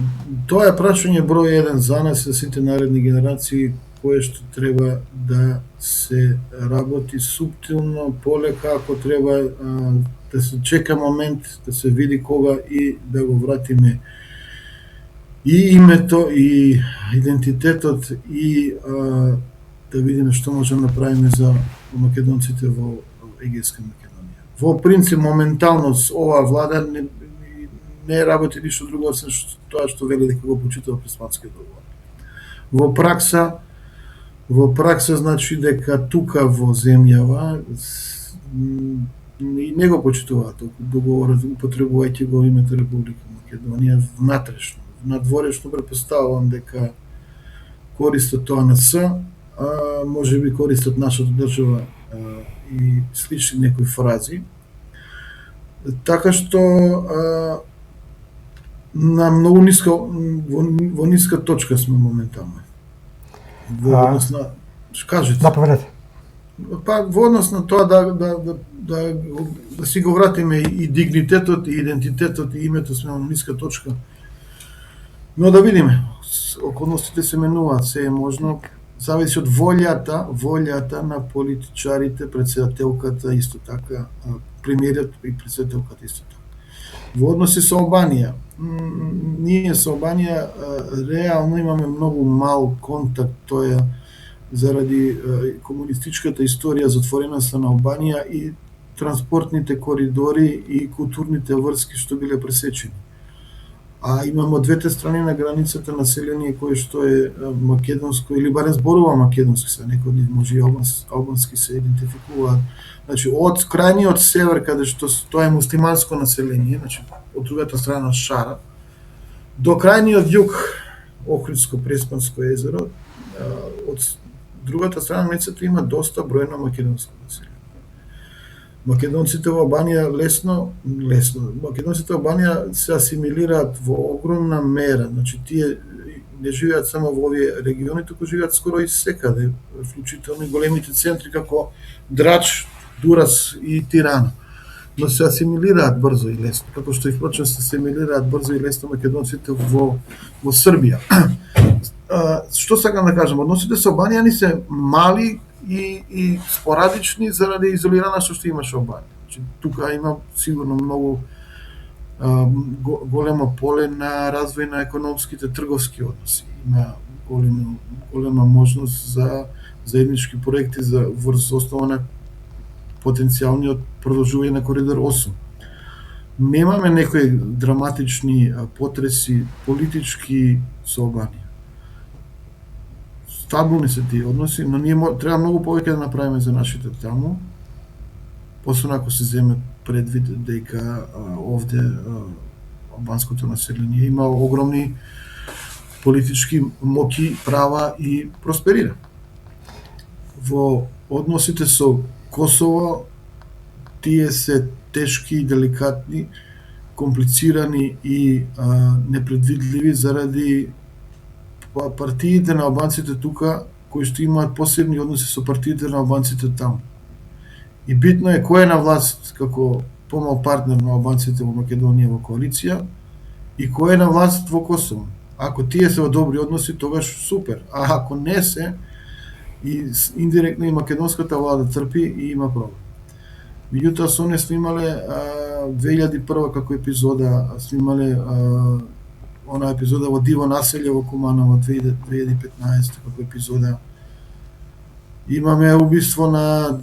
тоа е прашање број 1 за нас и за сите наредни генерации, кое што треба да се работи суптилно, полека, ако треба да се чека момент, да се види кога и да го вратиме и името, и идентитетот, и да видиме што може да направиме за македонците во Егејска Македонија. Во принцип, моментално оваа влада не работи ништо друго освен тоа што вели дека го почитува Преспанскиот договор. Во пракса значи дека тука во земјава и не го почитуваат договорот, употребувајќи го името Република Македонија внатрешно. Надворешно претпоставувам дека користат тоа на С, може би користат нашата држава и слични некои фрази. Така што на многу во ниска точка сме моментално. Во однос на кажете. Да, поведете. Па во однос на тоа да си го вратиме и дигнитетот, и идентитетот, и името сме на ниска точка. Но да видиме. Околностите се менуваат, се е можно. Зависи од волјата на политичарите, председателката исто така, премиерот и председателката исто така. Во односи со Албанија, ние со Албанија реално имаме многу мал контакт, тоа заради комунистичката историја затвореноста на Албанија и транспортните коридори и културните врски што биле пресечени. А имаме од двете страни на границата население кое што е македонско или барем зборува македонски, се некои од нив може и албански се идентификуваат. Значи од крајниот север каде што тоа е муслиманско население, значи од другата страна на Шара, до крајниот југ Охридско-Преспанско езеро, од другата страна на границата има доста бројно македонско население. Македонците во Албанија македонците во Албанија се асимилираат во огромна мера, значи тие не живеат само во овие региони, туку живеат скоро и секаде, вклучително и големите центри како Драч, Дурас и Тирана. Но се асимилираат брзо и лесно, како што и впрочем се асимилираат брзо и лесно македонците во Србија. Што сакам да кажам, односите со Албанија ни се мали и спорадични заради изолираноста што имаше Албанија. Значи, тука има сигурно многу големо поле на развој на економските трговски односи. Има голема можност за заеднички проекти за врз основа на потенцијалниот продолжување на коридор 8. Немаме некои драматични потреси политички со Албанија. Стабилни се тие односи, но ние треба многу повеќе да направиме за нашите таму, посебно ако се земе предвид дека овде албанското население има огромни политички моќи, права и просперира. Во односите со Косово, тие се тешки и деликатни, комплицирани и непредвидливи заради партиите на албанците тука, кои што имаат посебни односи со партиите на албанците таму. И битно е кој е на власт како помал партнер на албанците во Македонија во коалиција и кој е на власт во Косово. Ако тие се во добри односи, тогаш супер. А ако не се, и индиректно и македонската влада трпи и има проблем. Меѓутоа со не сме имале 2001 како епизода, сме имале она епизода во Диво населје во Кумана во 2015 како епизода. Имаме убиство на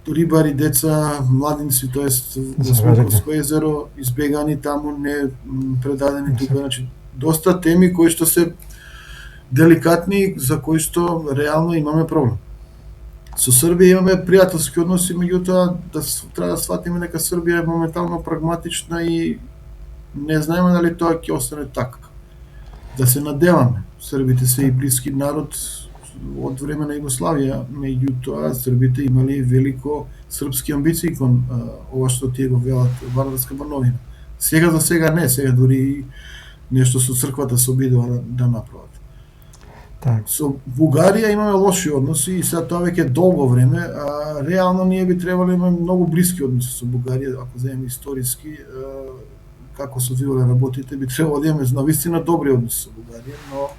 рибари, деца, младинци, тоест во Смоковско езеро, избегани таму, не предадени тука, значи доста теми кои што се деликатни, за кои што реално имаме проблем. Со Србија имаме пријателски односи, меѓутоа треба да сватиме дека Србија е моментално прагматична и не знаеме дали тоа ќе остане така. Да се надеваме. Србите се и блиски народ од време на Југославија, меѓутоа Србите имали велико српски амбиции кон ова што тие го велат Вардарска Бановина. Сега за сега не, сега дури нешто со црквата се обидува да направат. Так. Со Бугарија имаме лоши односи и сега тоа веќе долго време, а реално ние би требало да имаме многу блиски односи со Бугарија, ако земеме историски како се одвивале работите, би требало да имаме навистина добри односи со Бугарија, но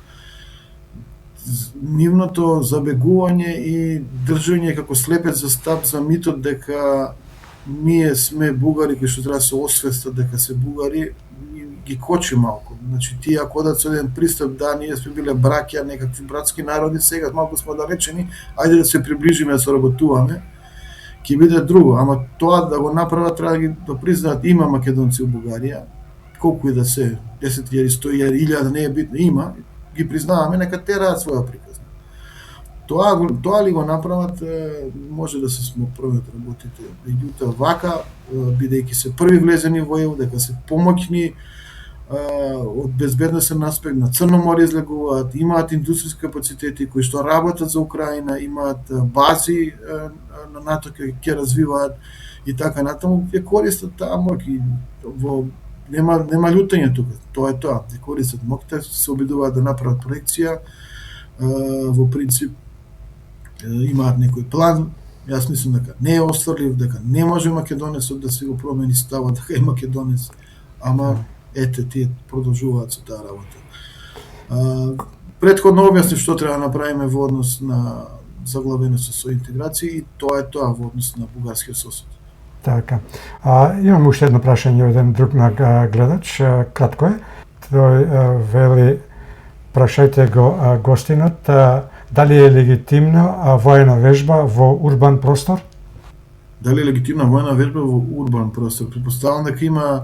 нивното забегување и држање како слепец за стап за митот дека ние сме бугари кои што треба да се освестат дека се бугари, ги кочи малку. Значи тие ако одат со еден пристап, да, ние сме биле браќа, некакви братски народи, сега малку сме далечени, ајде да се приближиме, да соработуваме, ќе биде друго, ама тоа да го направат треба да признаат има македонци во Бугарија, колку и да се 10.000, 100.000, не е битно, има, ги признаваме, нека тераат своја приказна. Тоа ли го направат, може да се спроведат работите. Меѓутоа вака, бидејќи се први влезени во ЕУ, дека се помоќни од безбедносен аспект на Црно море излегуваат, имаат индустријски капацитети кои што работат за Украина, имаат бази на НАТО ќе развиваат и така натаму, ќе користат таа моќ и нема лутање тука. Тоа е тоа, ќе користат моќта, се обидуваат да направат проекција, во принцип имаат некој план. Јас мислам дека не е остварлив, дека не може македонецот да се го промени ставот, дека е македонец, ама ете, тие продолжуваат со таа работа. Претходно објаснив што треба да направиме во однос на заглавеност со интеграција и тоа е тоа во однос на бугарскиот сосед. Така. Имам уште едно прашање од еден друг гледач, кратко е. Тој вели, прашајте го гостинот Дали е легитимна воена вежба во урбан простор? Дали е легитимна воена вежба во урбан простор? Предпоставам дека има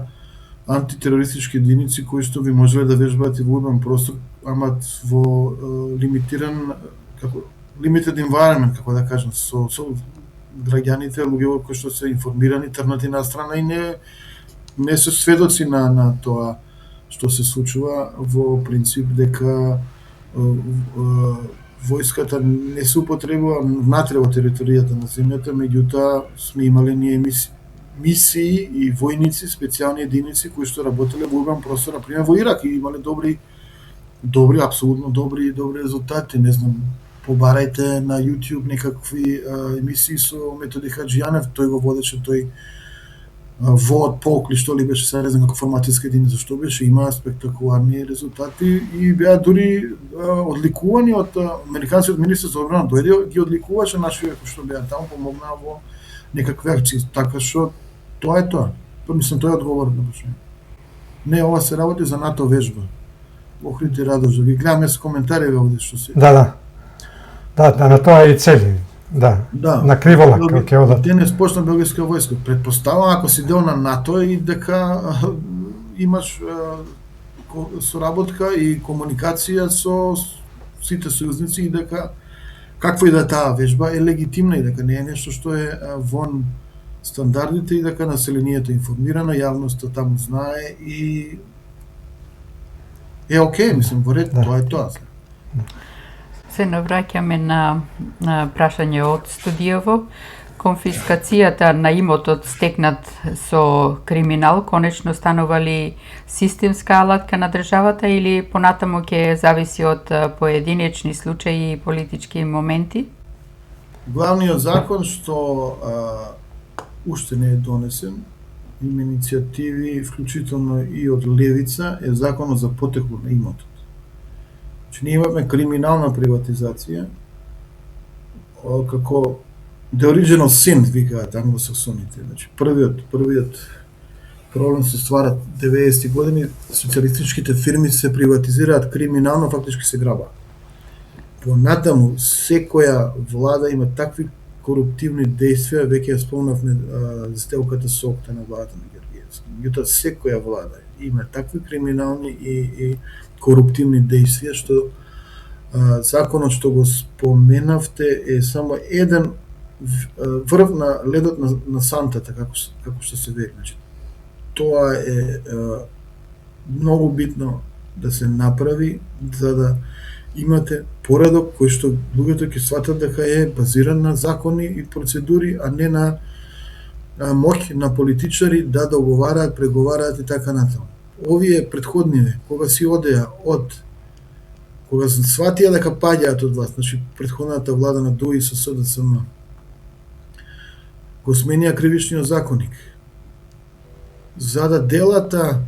антитерористички единици кои што би можеле да вежбаат и во урбан простор, ама во лимитиран, како limited environment, како да кажам, со граѓаните, луѓе кои што се информирани, трнати на страна и не се сведоци на тоа што се случува, во принцип дека војската не се употребува внатре во територијата на земјата, меѓутоа сме имале ние мисии и војници, специјални единици кои што работеле во урбан простор, например во Ирак, и имале добри, апсолутно добри резултати. Не знам, побарајте на YouTube некакви емисии со Методи Хаџијанев, тој го водеше, тој ВОД, полк ли што ли беше, сега не знам како форматиска единица што беше, има спектакуларни резултати и беа дури одликувани од американскиот министер за одбрана, дојде ги одликуваше нашите кои што беа таму, помогнаа во некакви акции, така што тоа е тоа. Мислам, тоа е одговор на прашање. Не, ова се работи за НАТО вежба. Охрид и Радош, ги гледаме со коментари овде што се. Да, на тоа е и цели. Да. На кривола ќе одат. Денес почна белгиска војска. Предпоставам ако си дел на НАТО и дека имаш соработка и комуникација со сите сојузници и дека каква и да таа вежба е легитимна и дека не е нешто што е вон стандардите и дека населението е информирано, јавноста таму знае и е окей, мислам, во ред, тоа е тоа. Се навраќаме на прашање од студијаво. Конфискацијата на имотот стекнат со криминал конечно станува ли системска алатка на државата или понатаму ќе зависи од поединечни случаи и политички моменти? Главниот закон што уште не е донесен, има иницијативи, вклучително и од левица, е законот за потекло на имотот. Ние имаме криминална приватизација, како the original sin, викаат англосаксоните. Значи, првиот проблем се ствара 90-ти години, социјалистичките фирми се приватизираат криминално, фактички се грабаат. Понатаму, секоја влада има такви коруптивни действија, веќе ја спомнавме сделката со Окта на владата на Георгиевски. Меѓутоа, секоја влада има такви криминални и коруптивни действија, што законот што го споменавте е само еден врв на ледот на сантата, како што се вели. Значи, тоа е многу битно да се направи, за да имате поредок кој што луѓето ќе сватат дека е базиран на закони и процедури, а не на моќ на политичари да договараат, преговараат и така натаму. Овие предходниве, кога си одеа кога се сватија дека паѓаат од власт, значи предходната влада на ДУИ со СДСМ, го сменија кривичниот законник, за да делата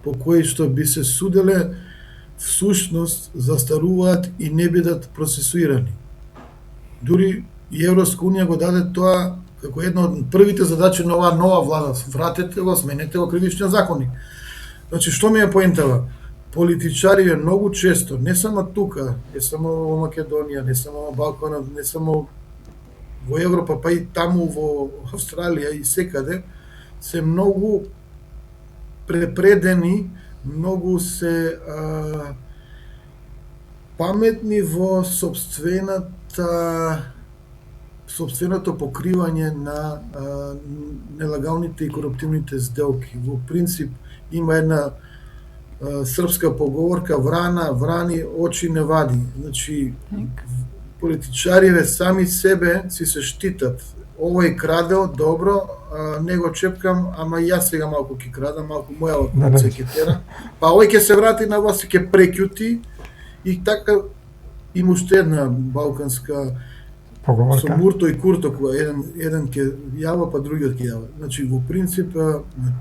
по кои што би се суделе всушност застаруваат и не бидат процесуирани. Дури и Европска унија го даде тоа како една од првите задачи на оваа нова влада. Вратете го, сменете го кривичниот законник. Значи, што ми е поентава? Политичари многу често, не само тука, не само во Македонија, не само во Балканот, не само во Европа, па и таму во Австралија и секаде, се многу препредени, многу се паметни во собственото покривање на нелегалните и коруптивните сделки. Во принцип, има една српска поговорка: врана врани, очи не вади. Значи, политичариве сами себе си се штитат. Овој крадел, добро, не го чепкам, ама и јас сега малку ќе крадам, малку моја се ќе тера. Па овој ќе се врати на власт и ќе прекјути, и така има уште една балканска поговорка со Мурто и Курто, кога еден ќе јава, па другиот ќе јава. Значи, во принцип,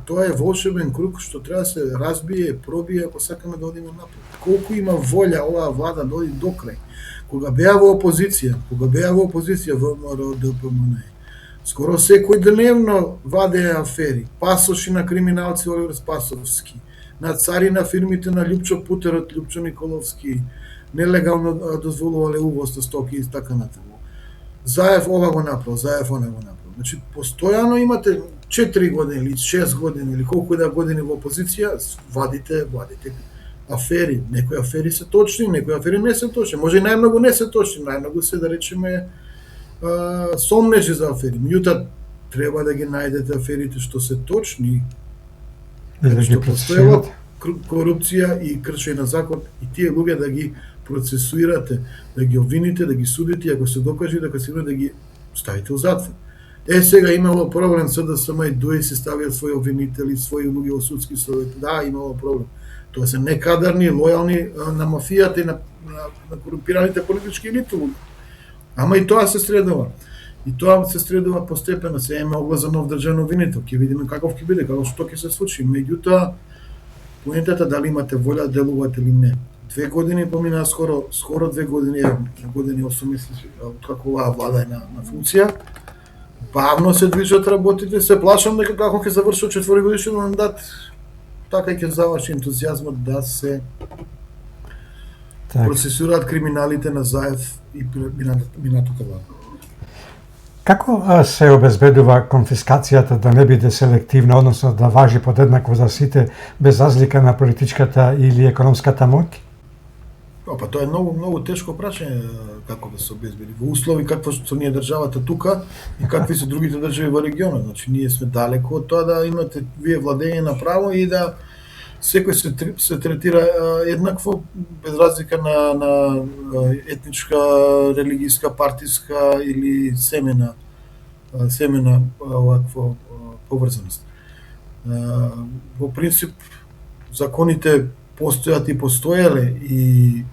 тоа е волшебен круг што треба да се разбие, пробие, ако сакаме да одиме напред. Колку има волја оваа влада да оди до крај. Кога беа во опозиција ВМРО, ДПМН, скоро секој дневно вадеа афери, пасоши на криминалци Оливер Спасовски, на цари на фирмите на Љупчо Путерот, Љупчо Николовски, нелегално дозволувале увоз на стоки и така натаму. Заев ова го направил, Заев она го направил. Значи, постојано имате 4 години или 6 години или колку да години во опозиција, вадите афери. Некои афери се точни, некои афери не се точни. Може и најмногу не се точни, најмногу се, да речеме, сомнежи за афери. Меѓутоа, треба да ги најдете аферите што се точни, и да ги што процесирате. постојала корупција и кршење на закон, и тие луѓе да ги процесуирате, да ги обвините, да ги судите, и ако се докаже дека се да ги ставите во затвор. Сега имало проблем СДСМ и ДУИ се ставиат своји обвинители, своји луѓе во судски совет. Да, имало проблем. Тоа се некадарни, лојални на мафијата и на корумпираните политички елити луѓе. Ама и тоа се средува. И тоа се средува постепено. Се има оглас за нов државен обвинител. Ќе видиме каков ќе биде, како што ќе се случи. Меѓутоа, поентата дали имате волја да делувате или не. 2 години поминаа скоро 2 години, години 8 месеци откако оваа влада е на функција. Бавно се движат работите, се плашам дека како ќе заврши 4-годишен мандат, така и ќе заврши ентузијазмот да се процесираат криминалите на Заев и минатата влада. Како се обезбедува конфискацијата да не биде селективна, односно да важи подеднакво за сите, без разлика на политичката или економската моќ? Па тоа е многу тешко прашање како да се обезбеди. Во услови какво што ние државата тука и какви се другите држави во регионот. Значи ние сме далеко од тоа да имате вие владење на право и да секој се третира еднакво без разлика на етничка, религијска, партиска или семена овакво поврзаност. Во принцип законите постојат и постоеле и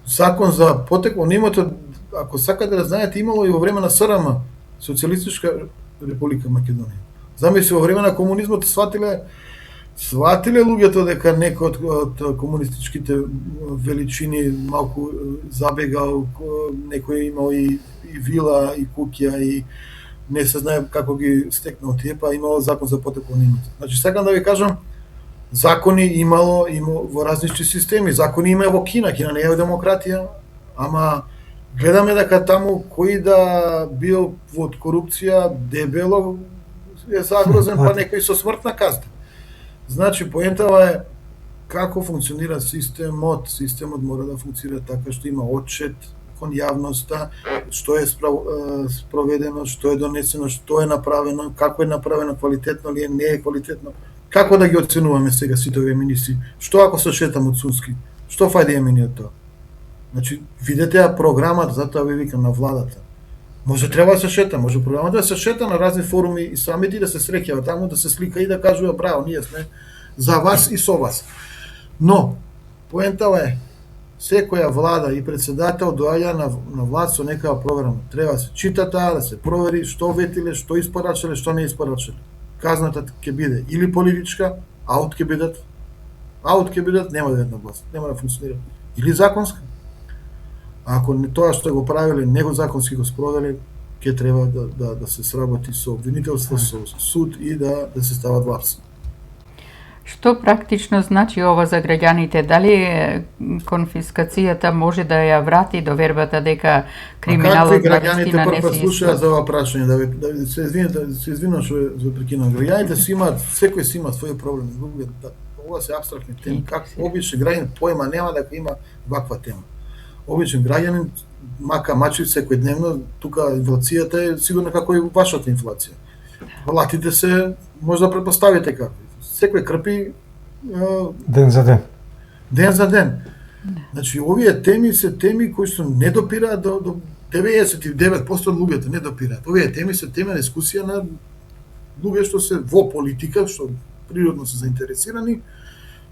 закон за потекло на името, ако сакате да знаете, имало и во време на СРМ, Социјалистичка република Македонија. Замисли, во време на комунизмот сватиле луѓето дека некој од комунистичките величини малку забегал, некој имал и вила, и куќа, и не се знае како ги стекнал тие, па имало закон за потекло на името. Значи, сакам да ви кажам, закони имало во различни системи. Закони има во Кина не е демократија, ама гледаме дека таму кој да бил во корупција дебело е загрозен, па некој со смртна казна. Значи, поентава е како функционира системот. Системот мора да функционира така што има отчет кон јавноста, што е спроведено, што е донесено, што е направено, како е направено, квалитетно ли е, не е квалитетно. Како да ги оценуваме сега сите овие министри? Што ако се шетам од Сунски? Што фајдеме ние од тоа? Значи, видете ја програмата, затоа ви викам, на владата. Може треба да се шета, може програмата да се шета на разни форуми и самити да се среќава таму, да се слика и да кажува браво, ние сме за вас и со вас. Но, поентава е, секоја влада и председател доаѓа на власт со некава програма. Треба да се чита таа, да се провери што ветиле, што испорачале, што не испорачале. Казната ќе биде или политичка, аут ќе бидат, нема да е на власт, нема да функционира. Или законска. Ако тоа што го правиле, него законски го спровели, ќе треба да се сработи со обвинителство, со суд и да се стават вапси. Што практично значи ова за граѓаните? Дали конфискацијата може да ја врати довербата дека криминалот на вистина не се слушаат за ова прашање, да се извинам што за прекинав. Граѓаните си имаат, секој си има своји проблеми. Ова се апстрактни теми. Как обичен граѓанин појма нема дека има ваква тема. Обичен граѓанин мака мачи секојдневно, тука инфлацијата е сигурно како и вашата инфлација. Платите се, може да претпоставите како. Секој крпи ден за ден. Ден за ден. Значи, овие теми се теми кои што не допираат до 99% од луѓето не допираат. Овие теми се тема на дискусија на луѓе што се во политика, што природно се заинтересирани,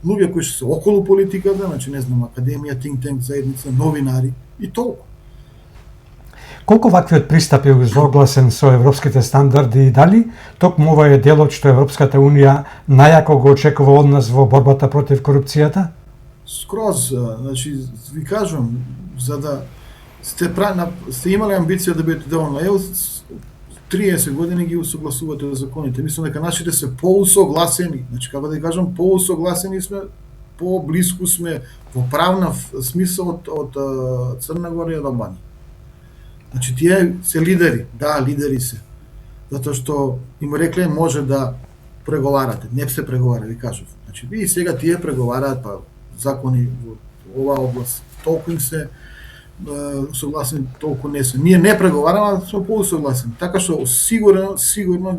луѓе кои што се околу политиката, значи не знам, академија, think tank, заедница, новинари и толку. Колку ваквиот пристап е узогласен со европските стандарди и дали токму ова е делот што Европската Унија најако го очекува од нас во борбата против корупцијата? Скроз, значи, ви кажувам, за да сте имале амбиција да бидете дел на ЕУ, 30 години ги усогласувате законите. Мислам дека нашите се поусогласени, значи како да кажам, поусогласени сме поблиску сме во правна смисла од Црна Гора и од Албанија. Значи тие се лидери, да, лидери се. Затоа што им рекле може да преговарате, не се преговара, ви кажав. Значи и сега тие преговараат, па закони во оваа област толку им се согласни, толку не се. Ние не преговараме, сме полусогласни. Така што сигурно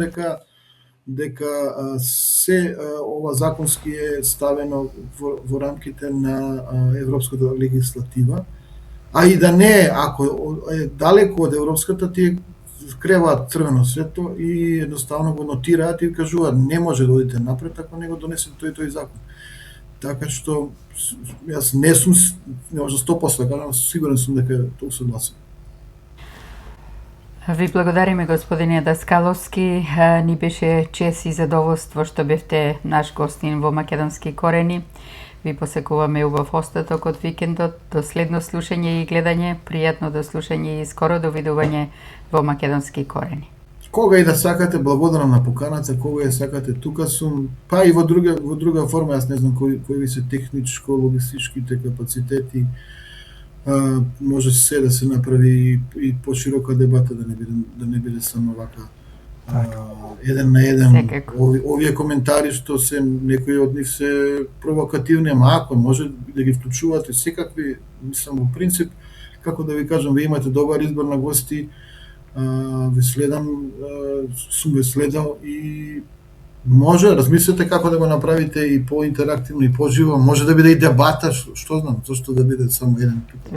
дека се ова законски е ставено во рамките на европската легислатива, а и да не, ако е далеко од европската, тие креваат црвено светло и едноставно го нотираат и кажуваат не може да одите напред ако не го донесе тој закон. Така што јас не сум, не може 100% кажам, сигурен сум дека тоа согласен. Ви благодариме, господине Даскаловски. Ни беше чест и задоволство што бевте наш гостин во Македонски корени. Ви посекуваме убав остаток од викендот. До следно слушање и гледање. Пријатно до слушање и скоро довидување во Македонски корени. Кога и да сакате, благодарам на поканата, кога ја сакате, тука сум, па и во друга форма, јас не знам кои ви се техничко, логистичките капацитети, може се да се направи и поширока дебата, да не биде само вака еден на еден. Овие коментари што се, некои од нив се провокативни, ама ако може да ги вклучувате секакви, мислам во принцип, како да ви кажам, ви имате добар избор на гости, ве следам, сум ве следал и може, размислете како да го направите и поинтерактивно и поживо, може да биде и дебата, што знам, зашто да биде само еден тука.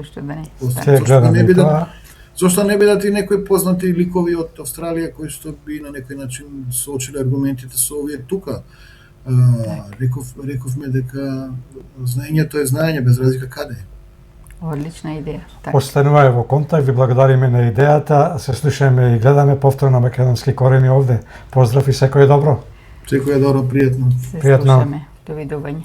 Зошто не бидат и некои познати ликови од Австралија кои што би на некој начин соочиле аргументите со овие тука. Рековме дека знаењето е знаење без разлика каде е. Одлична идеја. Останувај во контакт, ви благодариме на идејата, се слушаме и гледаме повторно Македонски корени овде. Поздрав и секој добро. Секој добро, пријатно. Се слушаме. Довидување.